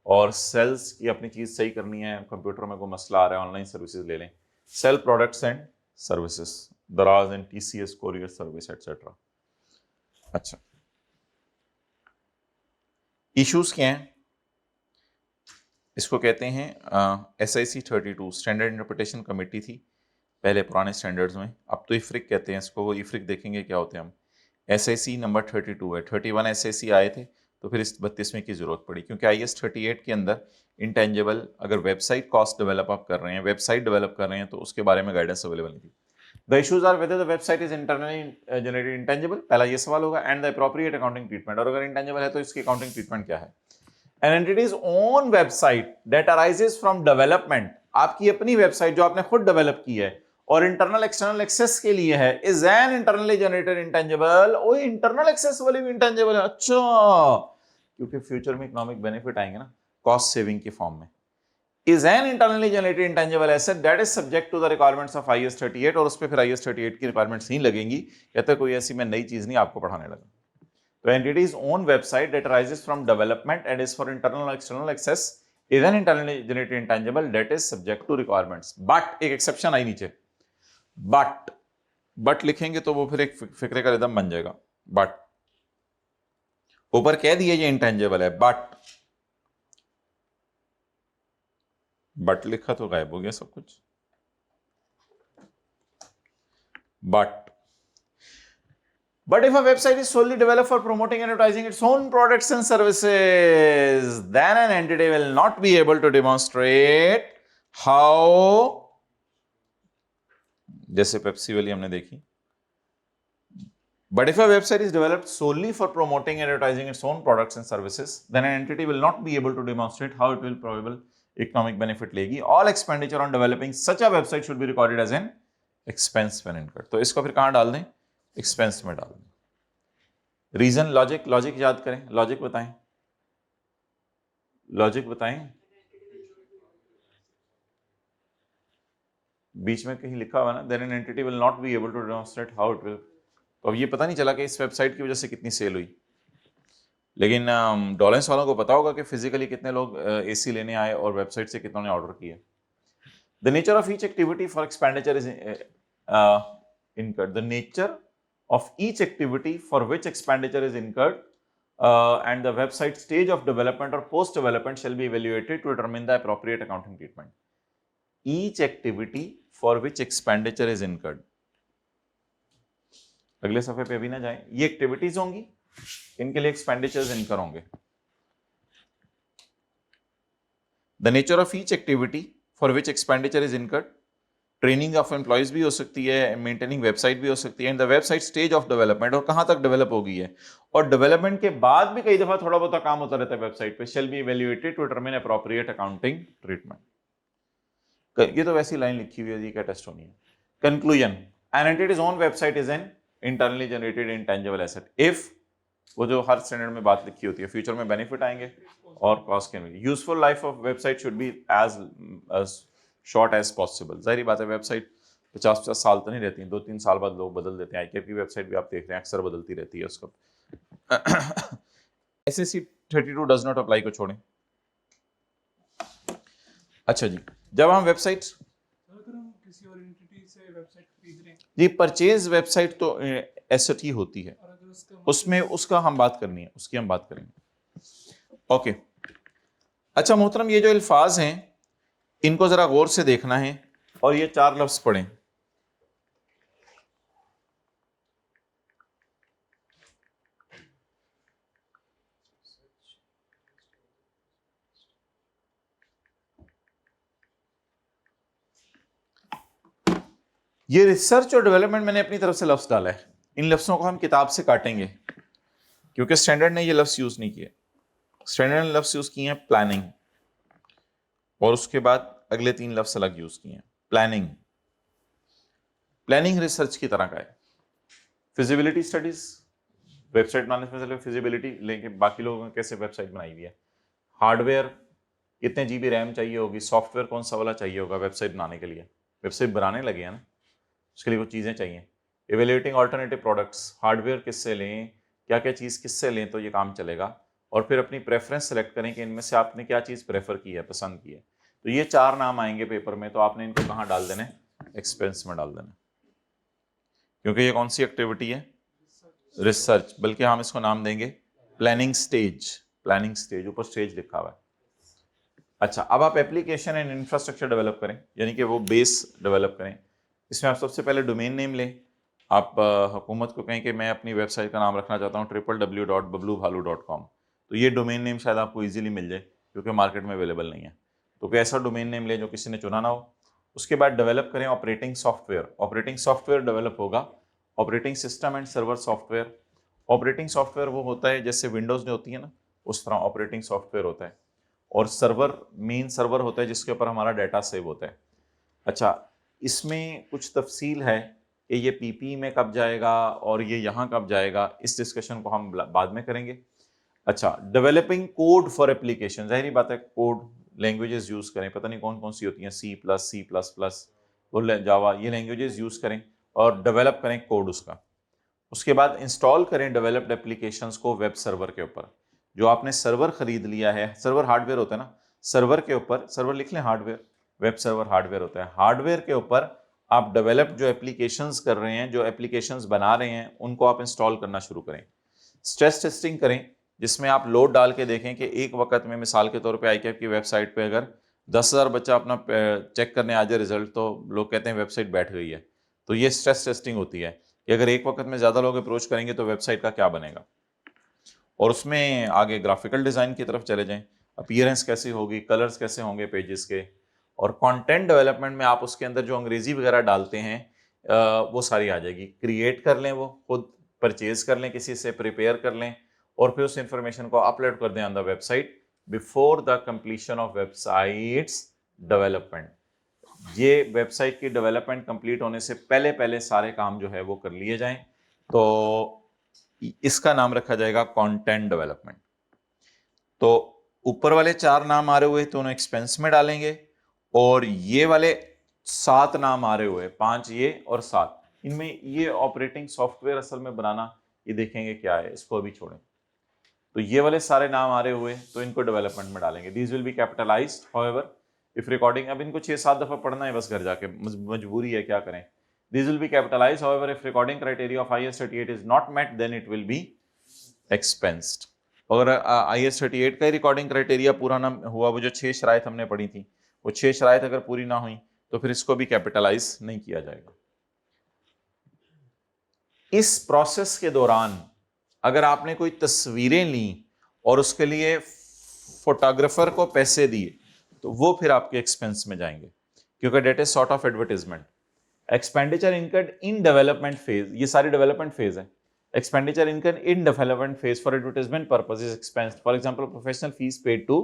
और सेल्स की अपनी चीज सही करनी है, कंप्यूटर में कोई मसला आ रहा है, ऑनलाइन सर्विसेज ले लें। सेल प्रोडक्ट्स एंड सर्विसेज, दराज and TCS, courier service etcetera. अच्छा, इश्यूज क्या हैं? इसको कहते हैं SIC 32 स्टैंडर्ड इंटरप्रिटेशन कमेटी थी पहले पुराने स्टैंडर्ड्स में, अब तो इफ्रिक कहते हैं इसको। वो इफ्रिक देखेंगे क्या होते हैं हम। SIC नंबर 32 है, 31 SIC आए थे तो फिर इस 32वें की जरूरत पड़ी, क्योंकि IS 38 के अंदर इंटेंजिबल, अगर वेबसाइट कॉस्ट डेवलप आप कर रहे हैं, वेबसाइट डेवलप कर रहे हैं, तो उसके बारे में गाइडेंस अवेलेबल नहीं थी। The issues are whether the website is internally generated intangible, पहला ये सवाल होगा, and the appropriate accounting treatment, और अगर इंटेंजिबल है तो इसकी अकाउंटिंग ट्रीटमेंट क्या है। An entity's own website that arises from development, आपकी अपनी वेबसाइट जो आपने खुद डेवलप की है और इंटरनल एक्सटर्नल एक्सेस के लिए है, is an internally generated intangible. वो इंटरनल एक्सेस वाली भी इंटेंजिबल है। अच्छा, क्योंकि फ्यूचर में इकोनॉमिक बेनिफिट आएंगे ना कॉस्ट सेविंग के फॉर्म में। Is an internally generated intangible asset that is subject to the requirements of IS 38, और उस पर फिर IS 38 की रिक्वायरमेंट्स नहीं लगेंगी। कहते कोई ऐसी मैं नई चीज नहीं आपको पढ़ाने लगा। तो entity's own website that arises from development and is for internal or external access is an internally generated intangible that is subject to requirements. But एक exception आई नीचे, but लिखेंगे तो वो फिर एक फिक्रे का रिदम बन जाएगा। but ऊपर कह दिए ये इंटेंजिबल है, but लिखा तो गायब हो गया सब कुछ। But if a website is solely developed for promoting and advertising its own products and services, then an entity will not be able to demonstrate how, जैसे पेप्सी वाली हमने देखी। But if a website is developed solely for promoting and advertising its own products and services, then an entity will not be able to demonstrate how it will probable economic benefit लेगी। All expenditure on developing such a website should be recorded as an expense when incurred। तो इसको फिर कहां डाल दें? Expense में डाल दें। रीजन, लॉजिक याद करें, लॉजिक बताएं। बीच में कहीं लिखा हुआ ना, then an entity will not be able to demonstrate how it will. तो अब ये पता नहीं चला कि इस वेबसाइट की वजह से कितनी सेल हुई, लेकिन डॉलेंस वालों को पता होगा कि फिजिकली कितने लोग AC लेने आए और वेबसाइट से कितनों ने ऑर्डर किए। The nature of each activity for expenditure is incurred. The nature of each activity for which expenditure is incurred and the website stage of development or post development shall be evaluated to determine the appropriate accounting treatment. Each activity for which expenditure is incurred. अगले सफे पे भी ना जाए, ये activities होंगी, इनके लिए एक्सपेंडिचर्स इनकर होंगे। The nature of each activity for which expenditure is incurred, training of employees भी हो सकती है, मेंटेनिंग वेबसाइट भी हो सकती है, in the website stage of development, और कहां तक डेवलप हो गई है, और डेवलपमेंट के बाद भी कई दफा थोड़ा बहुत काम होता रहता है वेबसाइट पे, shall be evaluated to determine appropriate accounting treatment. ये तो वैसी लाइन लिखी हुई है, ये क्या टेस्ट होनी है। Conclusion, an entity's own website is an internally generated intangible asset if वो जो हर स्टैंडर्ड में बात लिखी होती है, फ्यूचर में बेनिफिट आएंगे और cost can be. Useful life of website should be as short as possible. जाहिर बात है वेबसाइट 50-50 साल तो नहीं रहती, 2-3 साल बाद लोग बदल देते हैं। आईकेएफ की वेबसाइट भी आप देख रहे हैं अक्सर बदलती रहती है उसको। SAC 32 डज नॉट अप्लाई को छोड़ें। अच्छा जी, जब हम वेबसाइट किसी और एंटिटी से वेबसाइट खरीद रहे हैं जी, परचेज वेबसाइट तो एसेट ही होती है, और अगर उसमें उसका हम बात करनी है, उसकी हम बात करेंगे। ओके अच्छा मोहतरम, ये जो अल्फाज हैं इनको जरा गौर से देखना है और ये 4 लफ्ज पढ़ें। ये रिसर्च और डेवलपमेंट मैंने अपनी तरफ से लफ्ज डाला है, इन लफ्जों को हम किताब से काटेंगे क्योंकि स्टैंडर्ड ने ये लफ्ज यूज नहीं किए। स्टैंडर्ड ने लफ्ज यूज किए हैं प्लानिंग, और उसके बाद अगले 3 लफ्ज अलग यूज किए हैं। प्लानिंग, प्लानिंग रिसर्च की तरह का है। फिजिबिलिटी स्टडीज, वेबसाइट बनाने से पहले फिजिबिलिटी लेके बाकी लोगों ने कैसे वेबसाइट बनाई हुई है, हार्डवेयर कितने GB रैम चाहिए होगी, सॉफ्टवेयर कौन सा वाला चाहिए होगा वेबसाइट बनाने के लिए, वेबसाइट बनाने लगे हैं ना, उसके लिए कुछ चीज़ें चाहिए। एवेल्युएटिंग ऑल्टरनेटिव प्रोडक्ट्स, हार्डवेयर किससे लें, क्या क्या चीज़ किससे लें तो ये काम चलेगा, और फिर अपनी प्रेफरेंस सेलेक्ट करें कि इनमें से आपने क्या चीज़ प्रेफर की है, पसंद की है। तो ये 4 नाम आएंगे पेपर में, तो आपने इनको कहाँ डाल देने, एक्सपेंस में डाल देना, क्योंकि ये कौन सी एक्टिविटी है, रिसर्च, बल्कि हम इसको नाम देंगे प्लानिंग स्टेज। प्लानिंग स्टेज, ऊपर स्टेज लिखा हुआ है। अच्छा, अब आप एप्लीकेशन एंड इंफ्रास्ट्रक्चर डेवलप करें, यानी कि वो बेस डेवलप करें। इसमें आप सबसे पहले डोमेन नेम लें। आप हुकूमत को कहें कि मैं अपनी वेबसाइट का नाम रखना चाहता हूँ www.bablubalu.com, तो ये डोमेन नेम शायद आपको इजीली मिल जाए क्योंकि मार्केट में अवेलेबल नहीं है। तो कोई ऐसा डोमेन नेम लें जो किसी ने चुना ना हो। उसके बाद डेवलप करें operating software. Operating software develop होगा operating system and server software. Operating software वो होता है जैसे विंडोज़ जो होती है ना, उस तरह ऑपरेटिंग सॉफ्टवेयर होता है। और सर्वर, मेन सर्वर होता है जिसके ऊपर हमारा डाटा सेव होता है। अच्छा, इसमें कुछ तफसील है कि ये पीपी में कब जाएगा और ये यहाँ कब जाएगा, इस डिस्कशन को हम बाद में करेंगे। अच्छा, डेवलपिंग कोड फॉर एप्लीकेशन, जाहिर बात है कोड लैंग्वेजेस यूज़ करें, पता नहीं कौन कौन सी होती हैं, C++, वो जावा, ये लैंग्वेजेस यूज़ करें और डेवलप करें कोड उसका। उसके बाद इंस्टॉल करें डेवलप्ड एप्लीकेशंस को वेब सर्वर के ऊपर। जो आपने सर्वर खरीद लिया है, सर्वर हार्डवेयर होता है ना, सर्वर के ऊपर, सर्वर लिख लें हार्डवेयर, वेब सर्वर हार्डवेयर होता है, हार्डवेयर के ऊपर आप डेवलप जो एप्लीकेशंस कर रहे हैं, जो एप्लीकेशंस बना रहे हैं, उनको आप इंस्टॉल करना शुरू करें। स्ट्रेस टेस्टिंग करें जिसमें आप लोड डाल के देखें कि एक वक्त में, मिसाल के तौर पे आईकेएफ की वेबसाइट पे अगर 10,000 बच्चा अपना चेक करने आ जाए रिजल्ट, तो लोग कहते हैं वेबसाइट बैठ गई है। तो ये स्ट्रेस टेस्टिंग होती है कि अगर एक वक्त में ज़्यादा लोग अप्रोच करेंगे तो वेबसाइट का क्या बनेगा। और उसमें आगे ग्राफिकल डिज़ाइन की तरफ चले जाएं, अपीयरेंस कैसी होगी, कलर्स कैसे होंगे पेजेस के। और कंटेंट डेवलपमेंट में आप उसके अंदर जो अंग्रेजी वगैरह डालते हैं वो सारी आ जाएगी। क्रिएट कर लें, वो खुद परचेज कर लें, किसी से प्रिपेयर कर लें, और फिर उस इंफॉर्मेशन को अपलोड कर दें on the website before the completion of websites development. ये वेबसाइट की डेवलपमेंट कंप्लीट होने से पहले पहले सारे काम जो है वो कर लिए जाएं, तो इसका नाम रखा जाएगा कंटेंट डेवलपमेंट। तो ऊपर वाले 4 नाम आ रहे हुए तो उन्हें एक्सपेंस में डालेंगे, और ये वाले 7 नाम आ रहे हुए, 5 ये और 7, इनमें ये ऑपरेटिंग सॉफ्टवेयर असल में बनाना, ये देखेंगे क्या है, इसको अभी छोड़ें। तो ये वाले सारे नाम आ रहे हुए तो इनको डेवलपमेंट में डालेंगे। These will be capitalised however if recording, अब इनको 6-7 दफा पढ़ना है बस घर जाके, मजबूरी है, क्या करें। These will be capitalized, however, if recording criteria of IS-38 is not met, then it will be expensed. अगर IS-38 का रिकॉर्डिंग क्राइटेरिया पूरा ना हुआ, वो जो 6 शराइत हमने पढ़ी थी, वो 6 शराइत अगर पूरी ना हुई तो फिर इसको भी कैपिटलाइज नहीं किया जाएगा। इस प्रोसेस के दौरान अगर आपने कोई तस्वीरें ली और उसके लिए फोटोग्राफर को पैसे दिए तो वो फिर आपके एक्सपेंस में जाएंगे, क्योंकि that is sort of advertisement. Expenditure incurred in development phase, ये सारी डेवलपमेंट फेज है। Expenditure incurred in development phase for advertisement purpose is expensed, for example professional fees paid to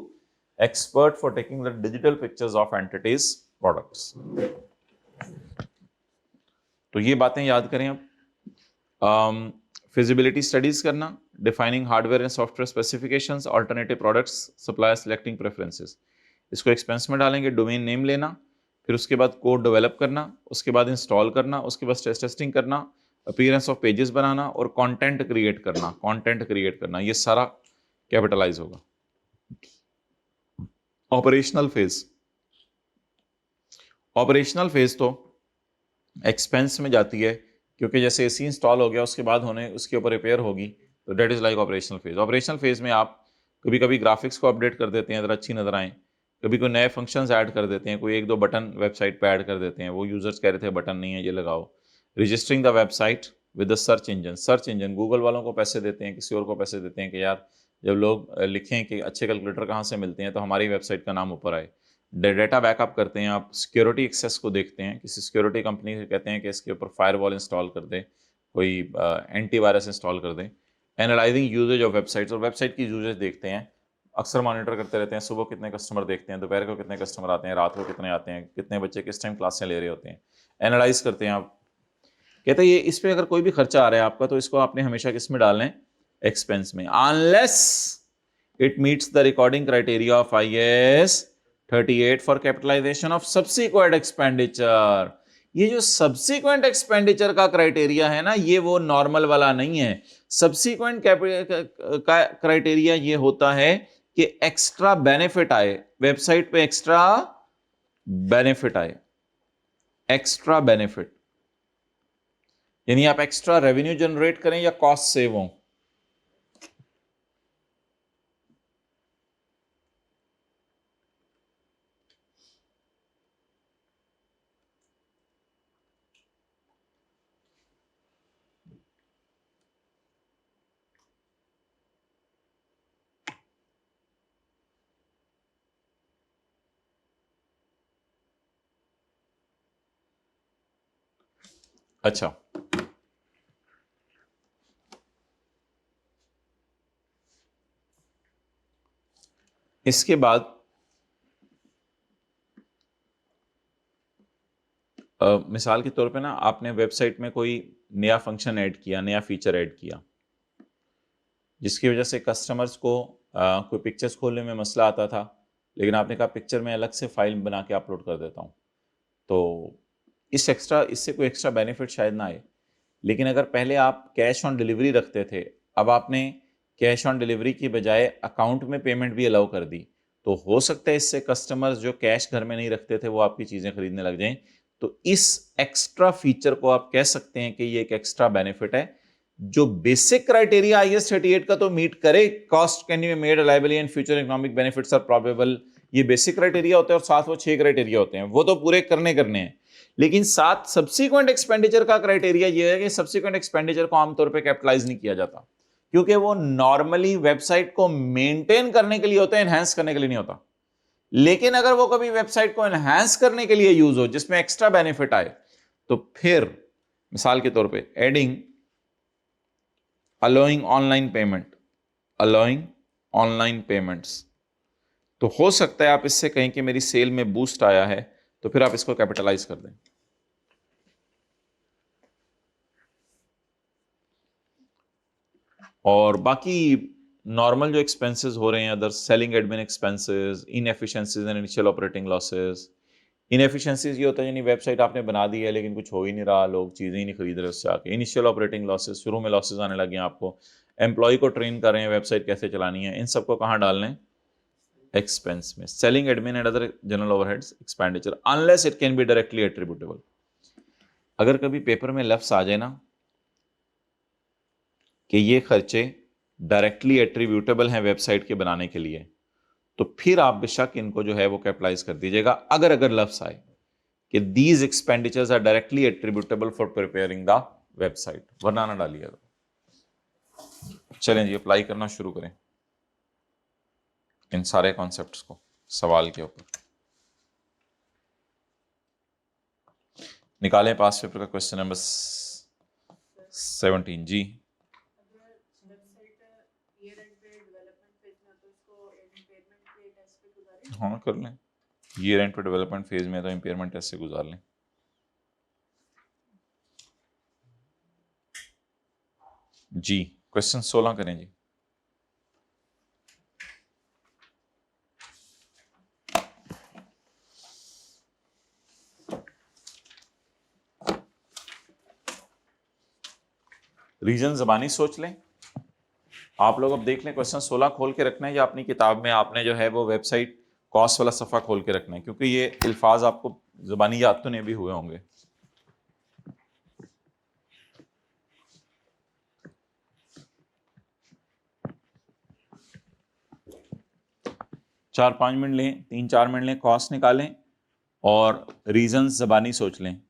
expert for taking the digital pictures of entities products. तो ये बातें याद करें आप। Feasibility studies करना, defining hardware and software specifications, alternative products, supplier selecting preferences. इसको expense में डालेंगे। डोमेन नेम लेना, फिर उसके बाद कोड डेवलप करना, उसके बाद इंस्टॉल करना, उसके बाद स्ट्रेस टेस्टिंग करना, अपीयरेंस ऑफ पेजेस बनाना और कंटेंट क्रिएट करना। कंटेंट क्रिएट करना ये सारा कैपिटलाइज होगा। ऑपरेशनल फेज, ऑपरेशनल फेज तो एक्सपेंस में जाती है, क्योंकि जैसे एसी इंस्टॉल हो गया उसके बाद होने उसके ऊपर रिपेयर होगी, तो that is like operational phase. Operational phase में आप कभी कभी ग्राफिक्स को अपडेट कर देते हैं जरा अच्छी नजर आए, कभी कोई नए फंक्शंस ऐड कर देते हैं, कोई एक दो बटन वेबसाइट पे ऐड कर देते हैं, वो यूजर्स कह रहे थे बटन नहीं है ये लगाओ। Registering the website with the search engine, search engine Google वालों को पैसे देते हैं, किसी और को पैसे देते हैं कि यार जब लोग लिखें कि अच्छे कैलकुलेटर कहाँ से मिलते हैं तो हमारी वेबसाइट का नाम ऊपर आए। डेटा बैकअप करते हैं आप, सिक्योरिटी एक्सेस को देखते हैं, किसी सिक्योरिटी कंपनी से कहते हैं कि इसके ऊपर फायरवॉल इंस्टॉल कर दे, कोई एंटीवायरस इंस्टॉल कर दें। एनालाइजिंग यूजेज ऑफ वेबसाइट्स, और वेबसाइट की यूजेज देखते हैं, अक्सर मॉनिटर करते रहते हैं, सुबह कितने कस्टमर देखते हैं, दोपहर को कितने कस्टमर आते हैं, रात को कितने आते हैं, कितने बच्चे किस टाइम क्लासें ले रहे होते हैं, एनालाइज करते हैं आप। कहते हैं ये इस पे अगर कोई भी खर्चा आ रहा है आपका तो इसको आपने हमेशा किस में डालना है, एक्सपेंस में, unless it meets the recording criteria of IAS 38 for capitalisation of subsequent expenditure. ये जो सब्सिक्वेंट एक्सपेंडिचर का क्राइटेरिया है ना, ये वो नॉर्मल वाला नहीं है। सब्सिक्वेंट का क्राइटेरिया ये होता है कि एक्स्ट्रा बेनिफिट आए, वेबसाइट पे एक्स्ट्रा बेनिफिट आए, एक्स्ट्रा बेनिफिट यानी आप एक्स्ट्रा रेवेन्यू जनरेट करें या कॉस्ट सेव हो। अच्छा, इसके बाद मिसाल के तौर पे ना आपने वेबसाइट में कोई नया फंक्शन ऐड किया, नया फीचर ऐड किया, जिसकी वजह से कस्टमर्स को कोई पिक्चर्स खोलने में मसला आता था, लेकिन आपने कहा पिक्चर में अलग से फाइल बना के अपलोड कर देता हूँ, तो इससे कोई एक्स्ट्रा बेनिफिट शायद ना आए। लेकिन अगर पहले आप कैश ऑन डिलीवरी रखते थे, अब आपने कैश ऑन डिलीवरी की बजाय अकाउंट में पेमेंट भी अलाउ कर दी, तो हो सकता है इससे कस्टमर्स जो कैश घर में नहीं रखते थे वो आपकी चीज़ें खरीदने लग जाएं। तो इस एक्स्ट्रा फीचर को आप कह सकते हैं कि ये एक एक्स्ट्रा बेनिफिट है जो बेसिक क्राइटेरिया IAS 38 का तो मीट करे। Cost can be made reliably and future economic benefits are probable, ये बेसिक क्राइटेरिया होते हैं और साथ वो 6 क्राइटेरिया होते हैं, वो तो पूरे करने हैं। लेकिन साथ सब्सिक्वेंट एक्सपेंडिचर का क्राइटेरिया ये है कि सब्सिक्वेंट एक्सपेंडिचर को आमतौर पे कैपिटलाइज नहीं किया जाता, क्योंकि वो नॉर्मली वेबसाइट को मेंटेन करने के लिए होता है, एनहांस करने के लिए नहीं होता। लेकिन अगर वो कभी वेबसाइट को एनहांस करने के लिए यूज हो, जिसमें एक्स्ट्रा बेनिफिट आए, तो फिर मिसाल के तौर पे adding allowing online payment, allowing online payments, तो हो सकता है आप इससे कहें कि मेरी सेल में बूस्ट आया है, तो फिर आप इसको कैपिटलाइज कर दें। और बाकी नॉर्मल जो एक्सपेंसेस हो रहे हैं, other selling admin expenses, inefficiencies and initial operating losses. Inefficiencies ये होता है यानी वेबसाइट आपने बना दी है लेकिन कुछ हो ही नहीं रहा, लोग चीज़ें ही नहीं खरीद रहे उससे आके। इनिशियल ऑपरेटिंग लॉसेस, शुरू में लॉसेस आने लगे हैं आपको, एम्प्लॉय को ट्रेन कर रहे हैं वेबसाइट कैसे चलानी है, इन सबको कहाँ डालने हैं, एक्सपेंस में। Selling admin and other general overheads expenditure unless it can be directly attributable. अगर कभी पेपर में लफ्ज आ जाए ना कि ये खर्चे डायरेक्टली एट्रीब्यूटेबल हैं वेबसाइट के बनाने के लिए, तो फिर आप बेशक इनको जो है वो कैपिटलाइज कर दीजिएगा। अगर लफ्ज आए कि these expenditures are directly attributable for preparing the website, वरना ना डालिएगा। चलें जी, अप्लाई करना शुरू करें इन सारे कॉन्सेप्ट्स को सवाल के ऊपर। निकालें पास पेपर का क्वेश्चन नंबर 17 जी। हाँ कर लें, ईयर एंड पे डेवलपमेंट फेज में तो इम्पेयरमेंट टेस्ट से गुजार लें। जी क्वेश्चन 16 करें जी। रीजन जबानी सोच लें आप लोग। अब देख लें क्वेश्चन 16 खोल के रखना है या अपनी किताब में आपने जो है वो वेबसाइट कॉस्ट वाला सफ़ा खोल के रखना है, क्योंकि ये अल्फाज आपको ज़बानी याद तो नहीं भी हुए होंगे। चार 5 मिनट लें, 3-4 मिनट लें, कॉस्ट निकालें और रीजन ज़बानी सोच लें।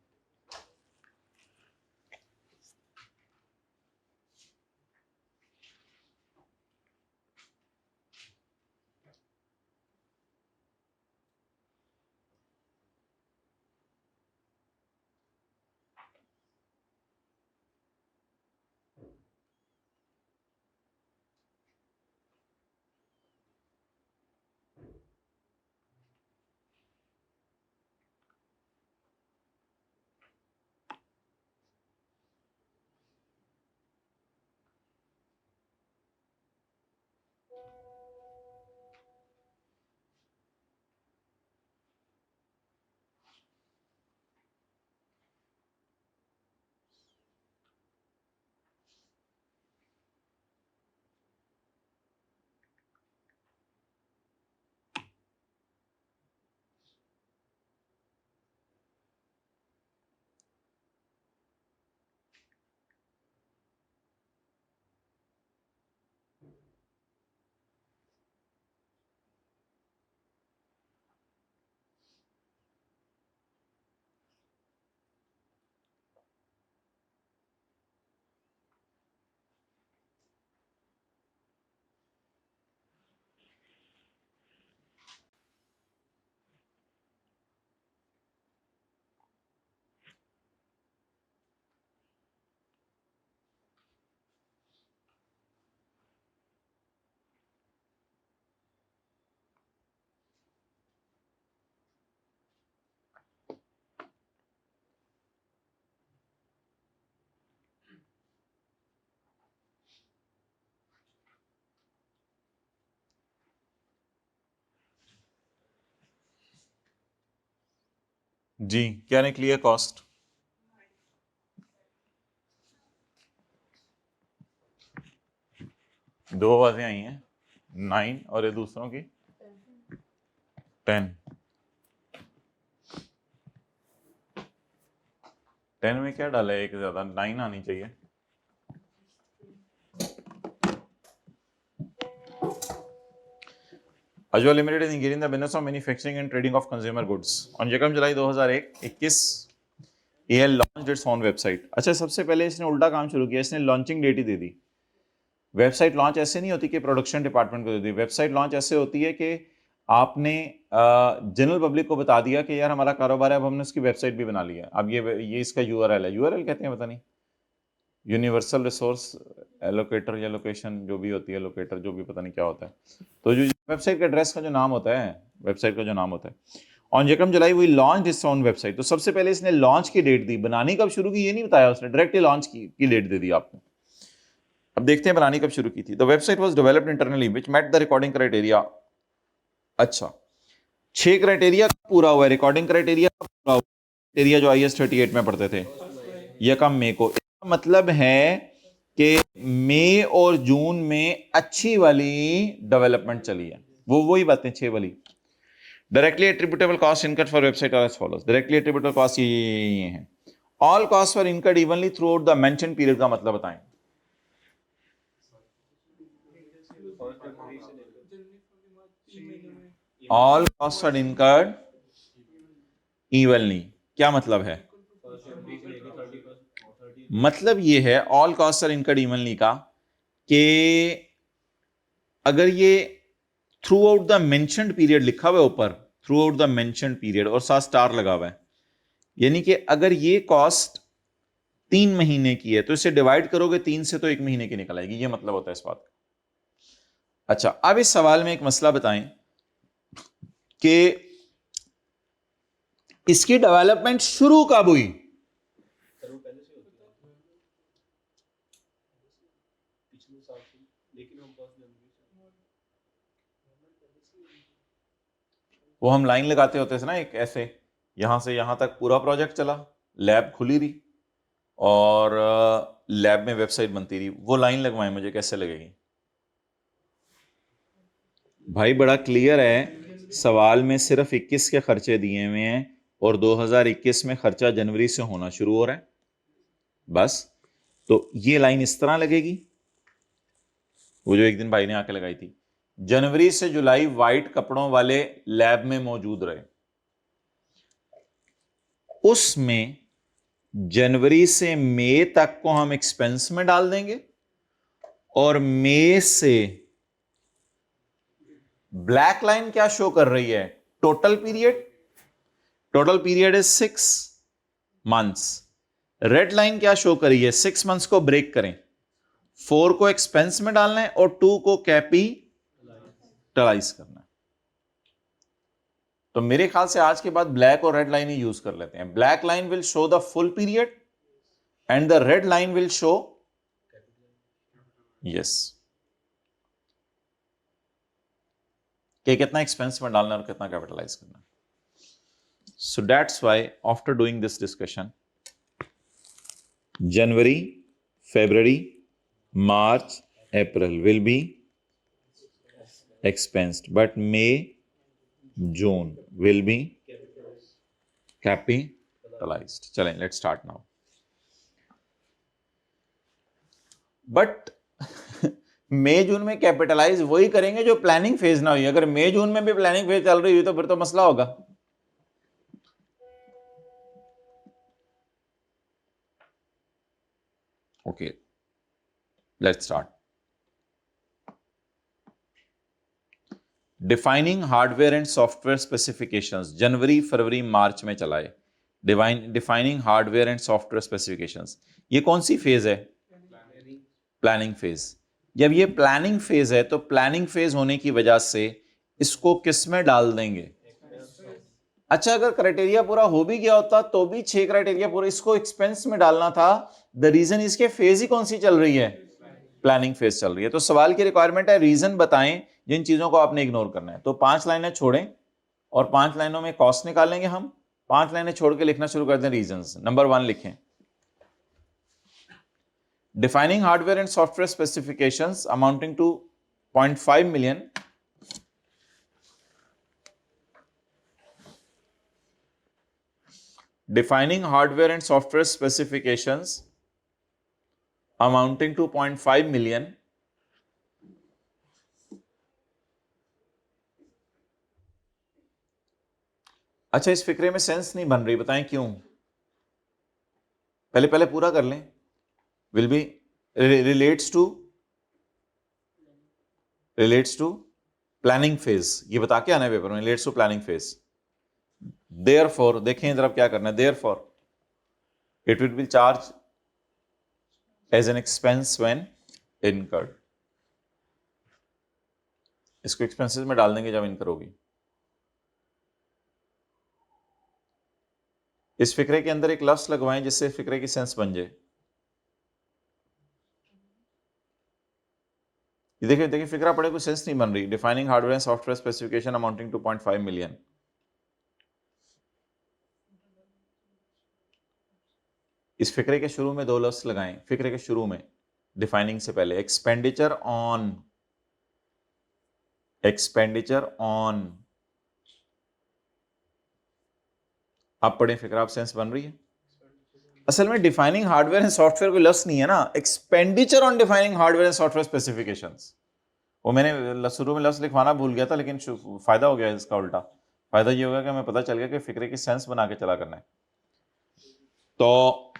जी क्या निकली है कॉस्ट? दो आवाजें आई हैं, 9 और ये दूसरों की 10। 10 में क्या डाला है? एक ज्यादा 9 आनी चाहिए। Ajwa Limited is engaged in the business of manufacturing and trading of consumer goods. On 2 July 2021 AL launched its own website. अच्छा, सबसे पहले इसने उल्टा काम शुरू किया, इसने लॉन्चिंग डेट ही दे दी। वेबसाइट लॉन्च ऐसे नहीं होती कि प्रोडक्शन डिपार्टमेंट को दे दी। वेबसाइट लॉन्च ऐसे होती है कि आपने जनरल पब्लिक को बता दिया कि यार हमारा कारोबार है, अब हमने उसकी वेबसाइट भी बना लिया। अब ये इसका यूआरएल है, यूआरएल कहते हैं पता नहीं, यूनिवर्सल रिसोर्स एलोकेटर या लोकेशन जो भी होती है, लोकेटर जो भी पता नहीं क्या होता है। तो जो वेबसाइट के एड्रेस का जो नाम होता है, वेबसाइट का जो नाम होता है। On 2 July we launch its own website. तो सबसे पहले इसने लॉन्च की डेट दी, बनानी कब शुरू की ये नहीं बताया उसने, डायरेक्टली लॉन्च की डेट दे दी आपको। अब देखते हैं बनानी कब शुरू की थी। The website was developed internally which met the recording criteria. अच्छा, 6 क्राइटेरिया पूरा हुआ है, रिकॉर्डिंग क्राइटेरिया पूरा हुआ, क्राइटेरिया जो IS 38 में पढ़ते थे, यकम मई को। इसका मतलब है कि मई और जून में अच्छी वाली डेवलपमेंट चली है, वो वही बातें 6 वाली। Directly attributable cost incurred for website are as follows. Directly attributable cost ये है। All cost for incurred evenly throughout the mention period का मतलब बताएं। All cost are incurred evenly, क्या मतलब है? मतलब ये है all cost are incurred evenly का कि अगर ये throughout the mentioned period लिखा हुआ है ऊपर, throughout the mentioned period और साथ स्टार लगा हुआ है, यानी कि अगर ये कॉस्ट 3 महीने की है तो इसे डिवाइड करोगे 3 से तो 1 महीने की निकल आएगी, ये मतलब होता है इस बात का। अच्छा, अब इस सवाल में एक मसला बताएं कि इसकी डेवलपमेंट शुरू कब हुई? पिछले साल से, लेकिन हम 10 जनवरी से वो हम लाइन लगाते होते थे ना एक ऐसे, यहां से यहां तक पूरा प्रोजेक्ट चला, लैब खुली रही और लैब में वेबसाइट बनती रही। वो लाइन लगवाएं मुझे, कैसे लगेगी भाई? बड़ा क्लियर है, सवाल में सिर्फ 21 के खर्चे दिए हुए हैं और 2021 में खर्चा जनवरी से होना शुरू हो रहा है बस। तो ये लाइन इस तरह लगेगी, वो जो एक दिन भाई ने आके लगाई थी, जनवरी से जुलाई वाइट कपड़ों वाले लैब में मौजूद रहे। उसमें जनवरी से मई तक को हम एक्सपेंस में डाल देंगे और मई से ब्लैक लाइन क्या शो कर रही है? Total period. Total period is 6 months. Red line क्या शो कर रही है? 6 मंथ्स को ब्रेक करें, 4 को एक्सपेंस में डालना है और 2 को कैपिटलाइज करना है। तो मेरे ख्याल से आज के बाद ब्लैक और रेड लाइन ही यूज कर लेते हैं। Black line will show the full period and the red line will show yes कि कितना एक्सपेंस में डालना है और कितना कैपिटलाइज करना है। So that's why after doing this discussion, January, February, March, April will be expensed, but May, June will be capitalized. चलें, let's start now. But मई जून में कैपिटलाइज वही करेंगे जो प्लानिंग फेज ना हुई। अगर मई जून में भी प्लानिंग फेज चल रही हुई तो फिर तो मसला होगा। Okay, let's start. Defining hardware and software specifications जनवरी, फरवरी, मार्च में चलाए। Defining hardware and software specifications, ये कौन सी फेज है? Planning phase. जब ये प्लानिंग फेज है तो प्लानिंग फेज होने की वजह से इसको किस में डाल देंगे? अच्छा, अगर क्राइटेरिया पूरा हो भी गया होता तो भी 6 क्राइटेरिया पूरा इसको एक्सपेंस में डालना था। द रीजन इसके फेज ही कौन सी चल रही है? प्लानिंग फेज चल रही है। तो सवाल की रिक्वायरमेंट है रीजन बताएं जिन चीजों को आपने इग्नोर करना है। तो 5 लाइनें छोड़ें और 5 लाइनों में कॉस्ट निकालेंगे हम। 5 लाइनें छोड़ के लिखना शुरू कर दें रीजंस। नंबर 1 लिखें, defining hardware and software specifications amounting to 0.5 million defining hardware and software specifications amounting to 0.5 million अच्छा, इस फिक्रे में सेंस नहीं बन रही, बताएं क्यों? पहले पहले पूरा कर लें। Will be relates to planning phase, ये बता के आना है पेपर में, relates to planning phase. Therefore, देखें इधर अब क्या करना है। Therefore it will be charge as an expense when incurred. इसको एक्सपेंसेस में डाल देंगे जब इनकर होगी। इस फिक्रे के अंदर एक लफ्ज लगवाएं जिससे फिक्रे की सेंस बन जाए। ये देखिए देखिए, फिक्रा पड़े कोई सेंस नहीं बन रही। Defining hardware and software specification amounting to 0.5 million। इस फिक्रे के शुरू में 2 लफ्ज लगाएं। फिक्रे के शुरू में डिफाइनिंग से पहले एक्सपेंडिचर ऑन। आप पढ़ें फिक्रा, आप सेंस बन रही है। असल में डिफाइनिंग हार्डवेयर एंड सॉफ्टवेयर कोई लफ्ज नहीं है ना, expenditure on defining hardware and software specifications. वो मैंने शुरू में लफ्ज लिखवाना भूल गया था, लेकिन फायदा हो गया इसका उल्टा। फायदा ये होगा कि हमें पता चल गया कि फिक्रे की सेंस बना के चला करना है। तो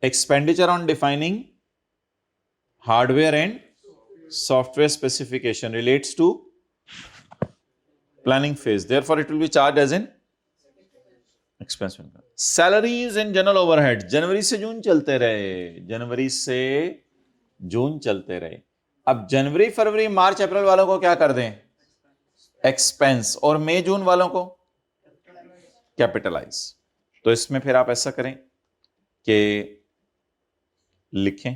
expenditure on defining hardware and software specification relates to planning phase, therefore it will be charge as in expense. Salaries and general overhead जनवरी से जून चलते रहे, जनवरी से जून चलते रहे। अब जनवरी, फरवरी, मार्च, अप्रैल वालों को क्या कर दें? एक्सपेंस। और मई, जून वालों को कैपिटलाइज। तो इसमें फिर आप ऐसा करें कि लिखें,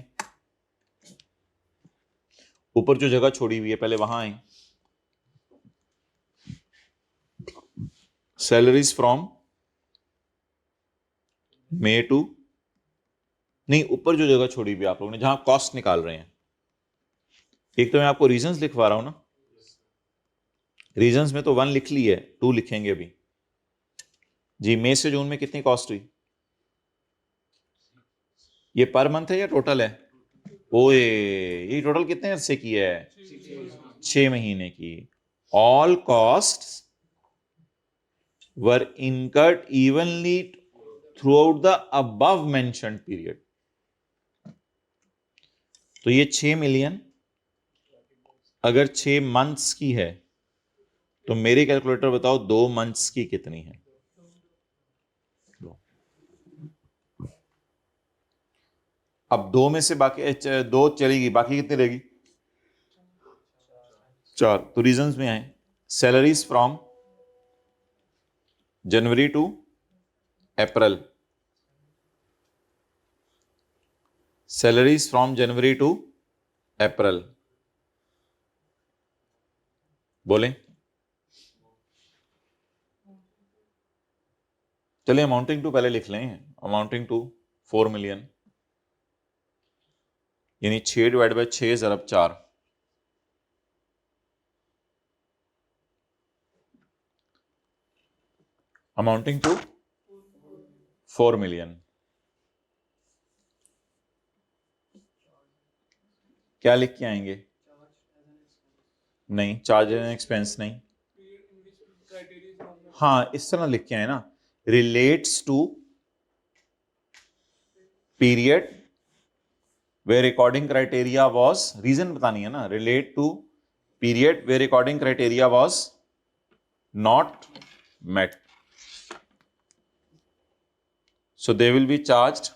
ऊपर जो जगह छोड़ी हुई है पहले वहां आए, सैलरीज फ्रॉम मे टू, नहीं ऊपर जो जगह छोड़ी हुई है आप लोगों ने जहां कॉस्ट निकाल रहे हैं, एक तो मैं आपको रीजंस लिखवा रहा हूं ना, रीजंस में तो 1 लिख ली है, 2 लिखेंगे अभी जी। मई से जून में कितनी कॉस्ट हुई? ये पर मंथ है या टोटल है? ओए ये टोटल कितने अरसे की है? 6 महीने की। All cost were incurred evenly throughout the above mentioned period. तो ये 6 मिलियन अगर 6 मंथ्स की है तो मेरे कैलकुलेटर बताओ 2 मंथ्स की कितनी है? अब 2 में से बाकी 2 चलेगी, बाकी कितनी रहेगी? 4। तो रीजंस में आए, salaries from January to April, salaries from January to April, बोले चलिए अमाउंटिंग टू पहले लिख लें, अमाउंटिंग टू 4 मिलियन, यानी 6 डिवाइड बाय 6 ज़रब 4, अमाउंटिंग टू 4 मिलियन। क्या लिख के आएंगे? नहीं, चार्ज एंड एक्सपेंस नहीं, हाँ इस तरह लिख के आए ना, relates to period where recording criteria was, reason बतानी है ना, relate to period where recording criteria was not met, so they will be charged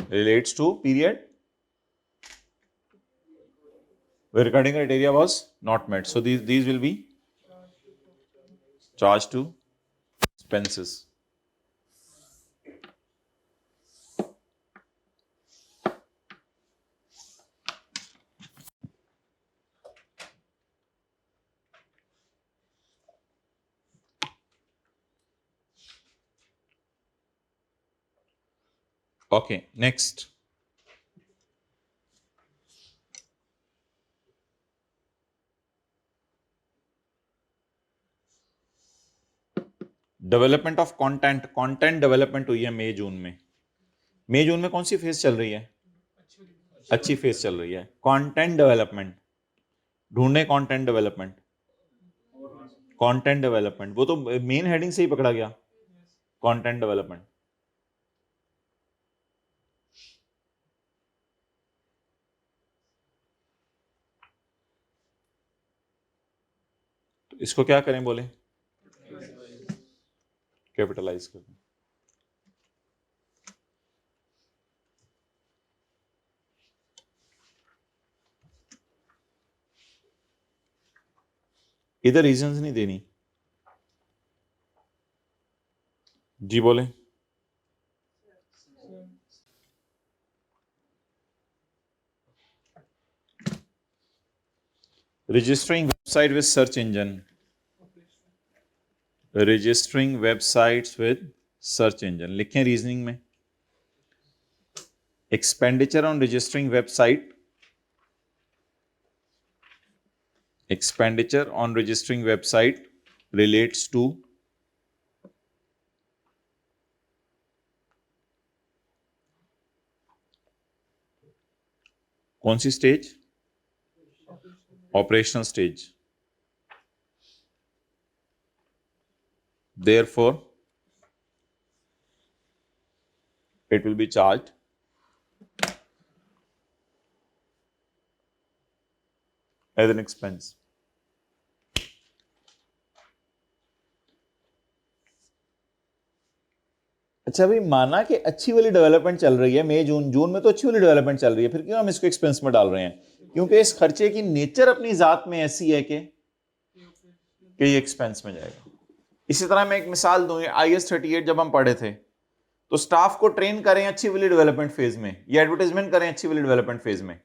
relates to period where recording criteria was not met, so these will be charged to expenses. Okay, next. Development of content, content development हुई है मई जून में। मई जून में कौन सी phase चल रही है? अच्छी फेज चल रही है। कंटेंट डेवलपमेंट ढूंढने, कंटेंट डेवलपमेंट, कंटेंट डेवलपमेंट, वो तो मेन हेडिंग से ही पकड़ा गया, कंटेंट डेवलपमेंट। तो इसको क्या करें बोले? कैपिटलाइज कर दें। इधर रीजंस नहीं देनी जी, बोले। Registering website with search engine, registering websites with search engine लिखें रीजनिंग में। Expenditure on registering website, expenditure on registering website relates to कौन सी stage? Operational stage. Therefore it will be charged as an expense. अच्छा भाई, माना कि अच्छी वाली डेवलपमेंट चल रही है मई जून में तो अच्छी वाली डेवलपमेंट चल रही है, फिर क्यों हम इसको एक्सपेंस में डाल रहे हैं? क्योंकि इस खर्चे की नेचर अपनी जात में ऐसी है कि कि ये एक्सपेंस में जाएगा। इसी तरह मैं एक मिसाल दूं, IAS 38 जब हम पढ़े थे तो स्टाफ को ट्रेन करें अच्छी वैल्यू डेवलपमेंट फेज में या एडवर्टाइजमेंट करें अच्छी वैल्यू डेवलपमेंट फेज में,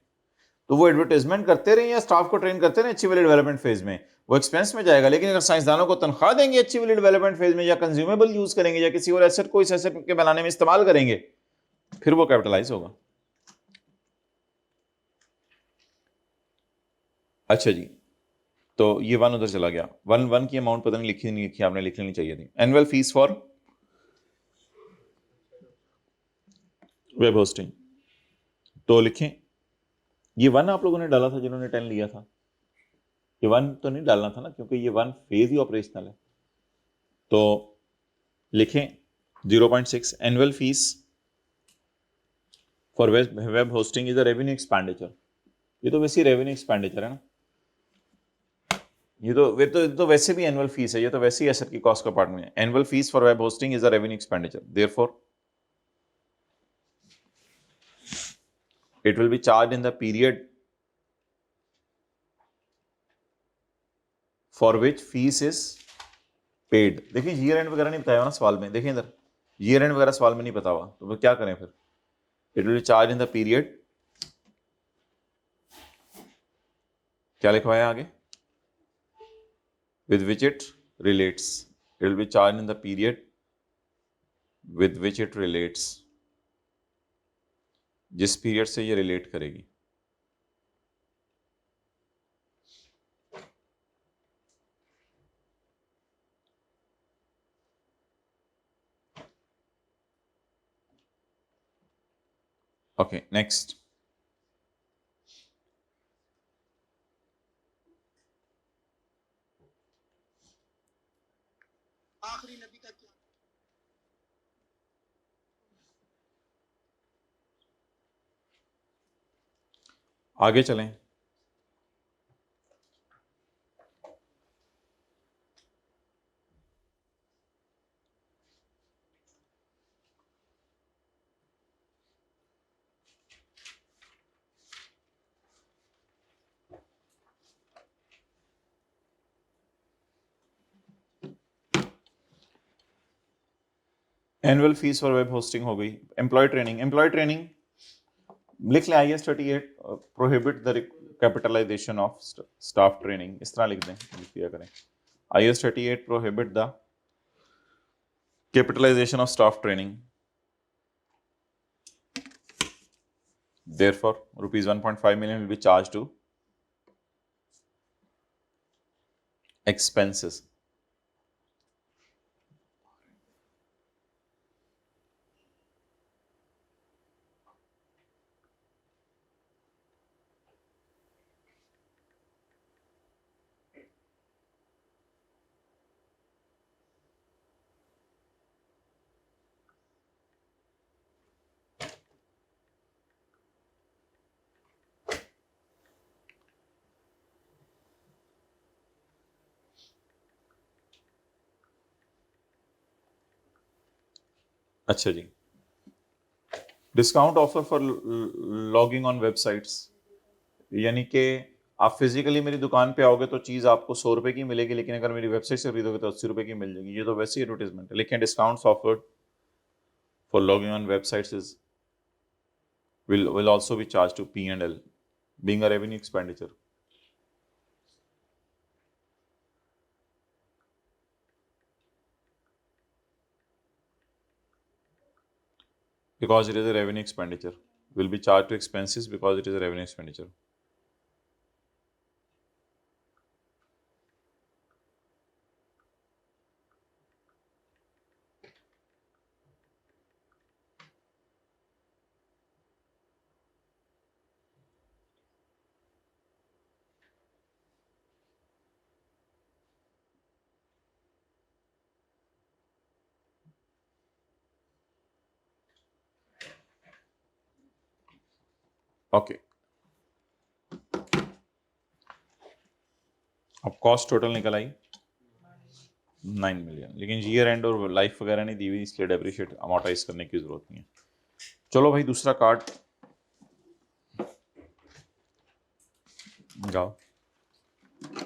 तो वो एडवर्टाइजमेंट करते रहे या स्टाफ को ट्रेन करते रहे अच्छी वैल्यू डेवलपमेंट फेज में, वो एक्सपेंस में जाएगा। लेकिन अगर साइंसदानों को तनख्वाह देंगे अच्छी वैल्यू डेवलपमेंट फेज में या कंज्यूमेबल यूज करेंगे या किसी और एसेट को इस एसेट के बनाने में इस्तेमाल करेंगे, फिर वो कैपिटलाइज होगा। अच्छा जी, तो ये वन उधर चला गया। वन की अमाउंट पता नहीं लिखी नहीं लिखी, आपने लिख लेनी चाहिए थी। Annual fees for web hosting, तो लिखें ये वन आप लोगों ने डाला था जिन्होंने 10 लिया था, ये वन तो नहीं डालना था ना, क्योंकि ये वन फेज ही ऑपरेशनल है। तो लिखें 0.6 annual fees for web hosting is a revenue expenditure. ये तो वैसे ही रेवेन्यू एक्सपेंडिचर है ना, ये तो वैसे भी एनुअल फीस है, ये तो वैसे ही एसेट की कॉस्ट का पार्ट में है। Annual fees for web hosting is a revenue expenditure, therefore it will be charged in the period for which fees is paid। देखिए ईयर एंड वगैरह नहीं बताया ना सवाल में, देखिए इधर ईयर एंड वगैरह सवाल में नहीं पता हुआ, तो क्या करें फिर? It will be charge in the period, क्या लिखवाया आगे? with which it relates, it will be charged in the period with which it relates, जिस पीरियड से ये रिलेट करेगी। ओके नेक्स्ट, आखिरी नबी का क्या? आगे चलें। Annual fees for web hosting हो गई। एम्प्लॉय ट्रेनिंग, एम्प्लॉय ट्रेनिंग लिख लें IAS 38 prohibit the capitalisation of staff training, इस तरह लिख दें, लिख दिया करें IAS 38 prohibit the capitalisation of staff training, therefore rupees 1.5 million will be charged to expenses। अच्छा जी, discount offer for logging on websites, यानी कि आप फिजिकली मेरी दुकान पे आओगे तो चीज़ आपको 100 रुपए की मिलेगी, लेकिन अगर मेरी वेबसाइट से खरीदोगे तो 80 रुपए की मिल जाएगी। ये तो वैसे ही एडवर्टाइजमेंट है। लेकिन discounts offered for logging on websites is will also be charged to P&L, being a revenue expenditure। Because it is a revenue expenditure, will be charged to expenses because it is a revenue expenditure। Okay, अब cost total निकल आई 9 million, लेकिन year and और life वगैरह नहीं दी हुई, इसलिए depreciate amortise करने की जरूरत नहीं है। चलो भाई दूसरा कार्ड जाओ।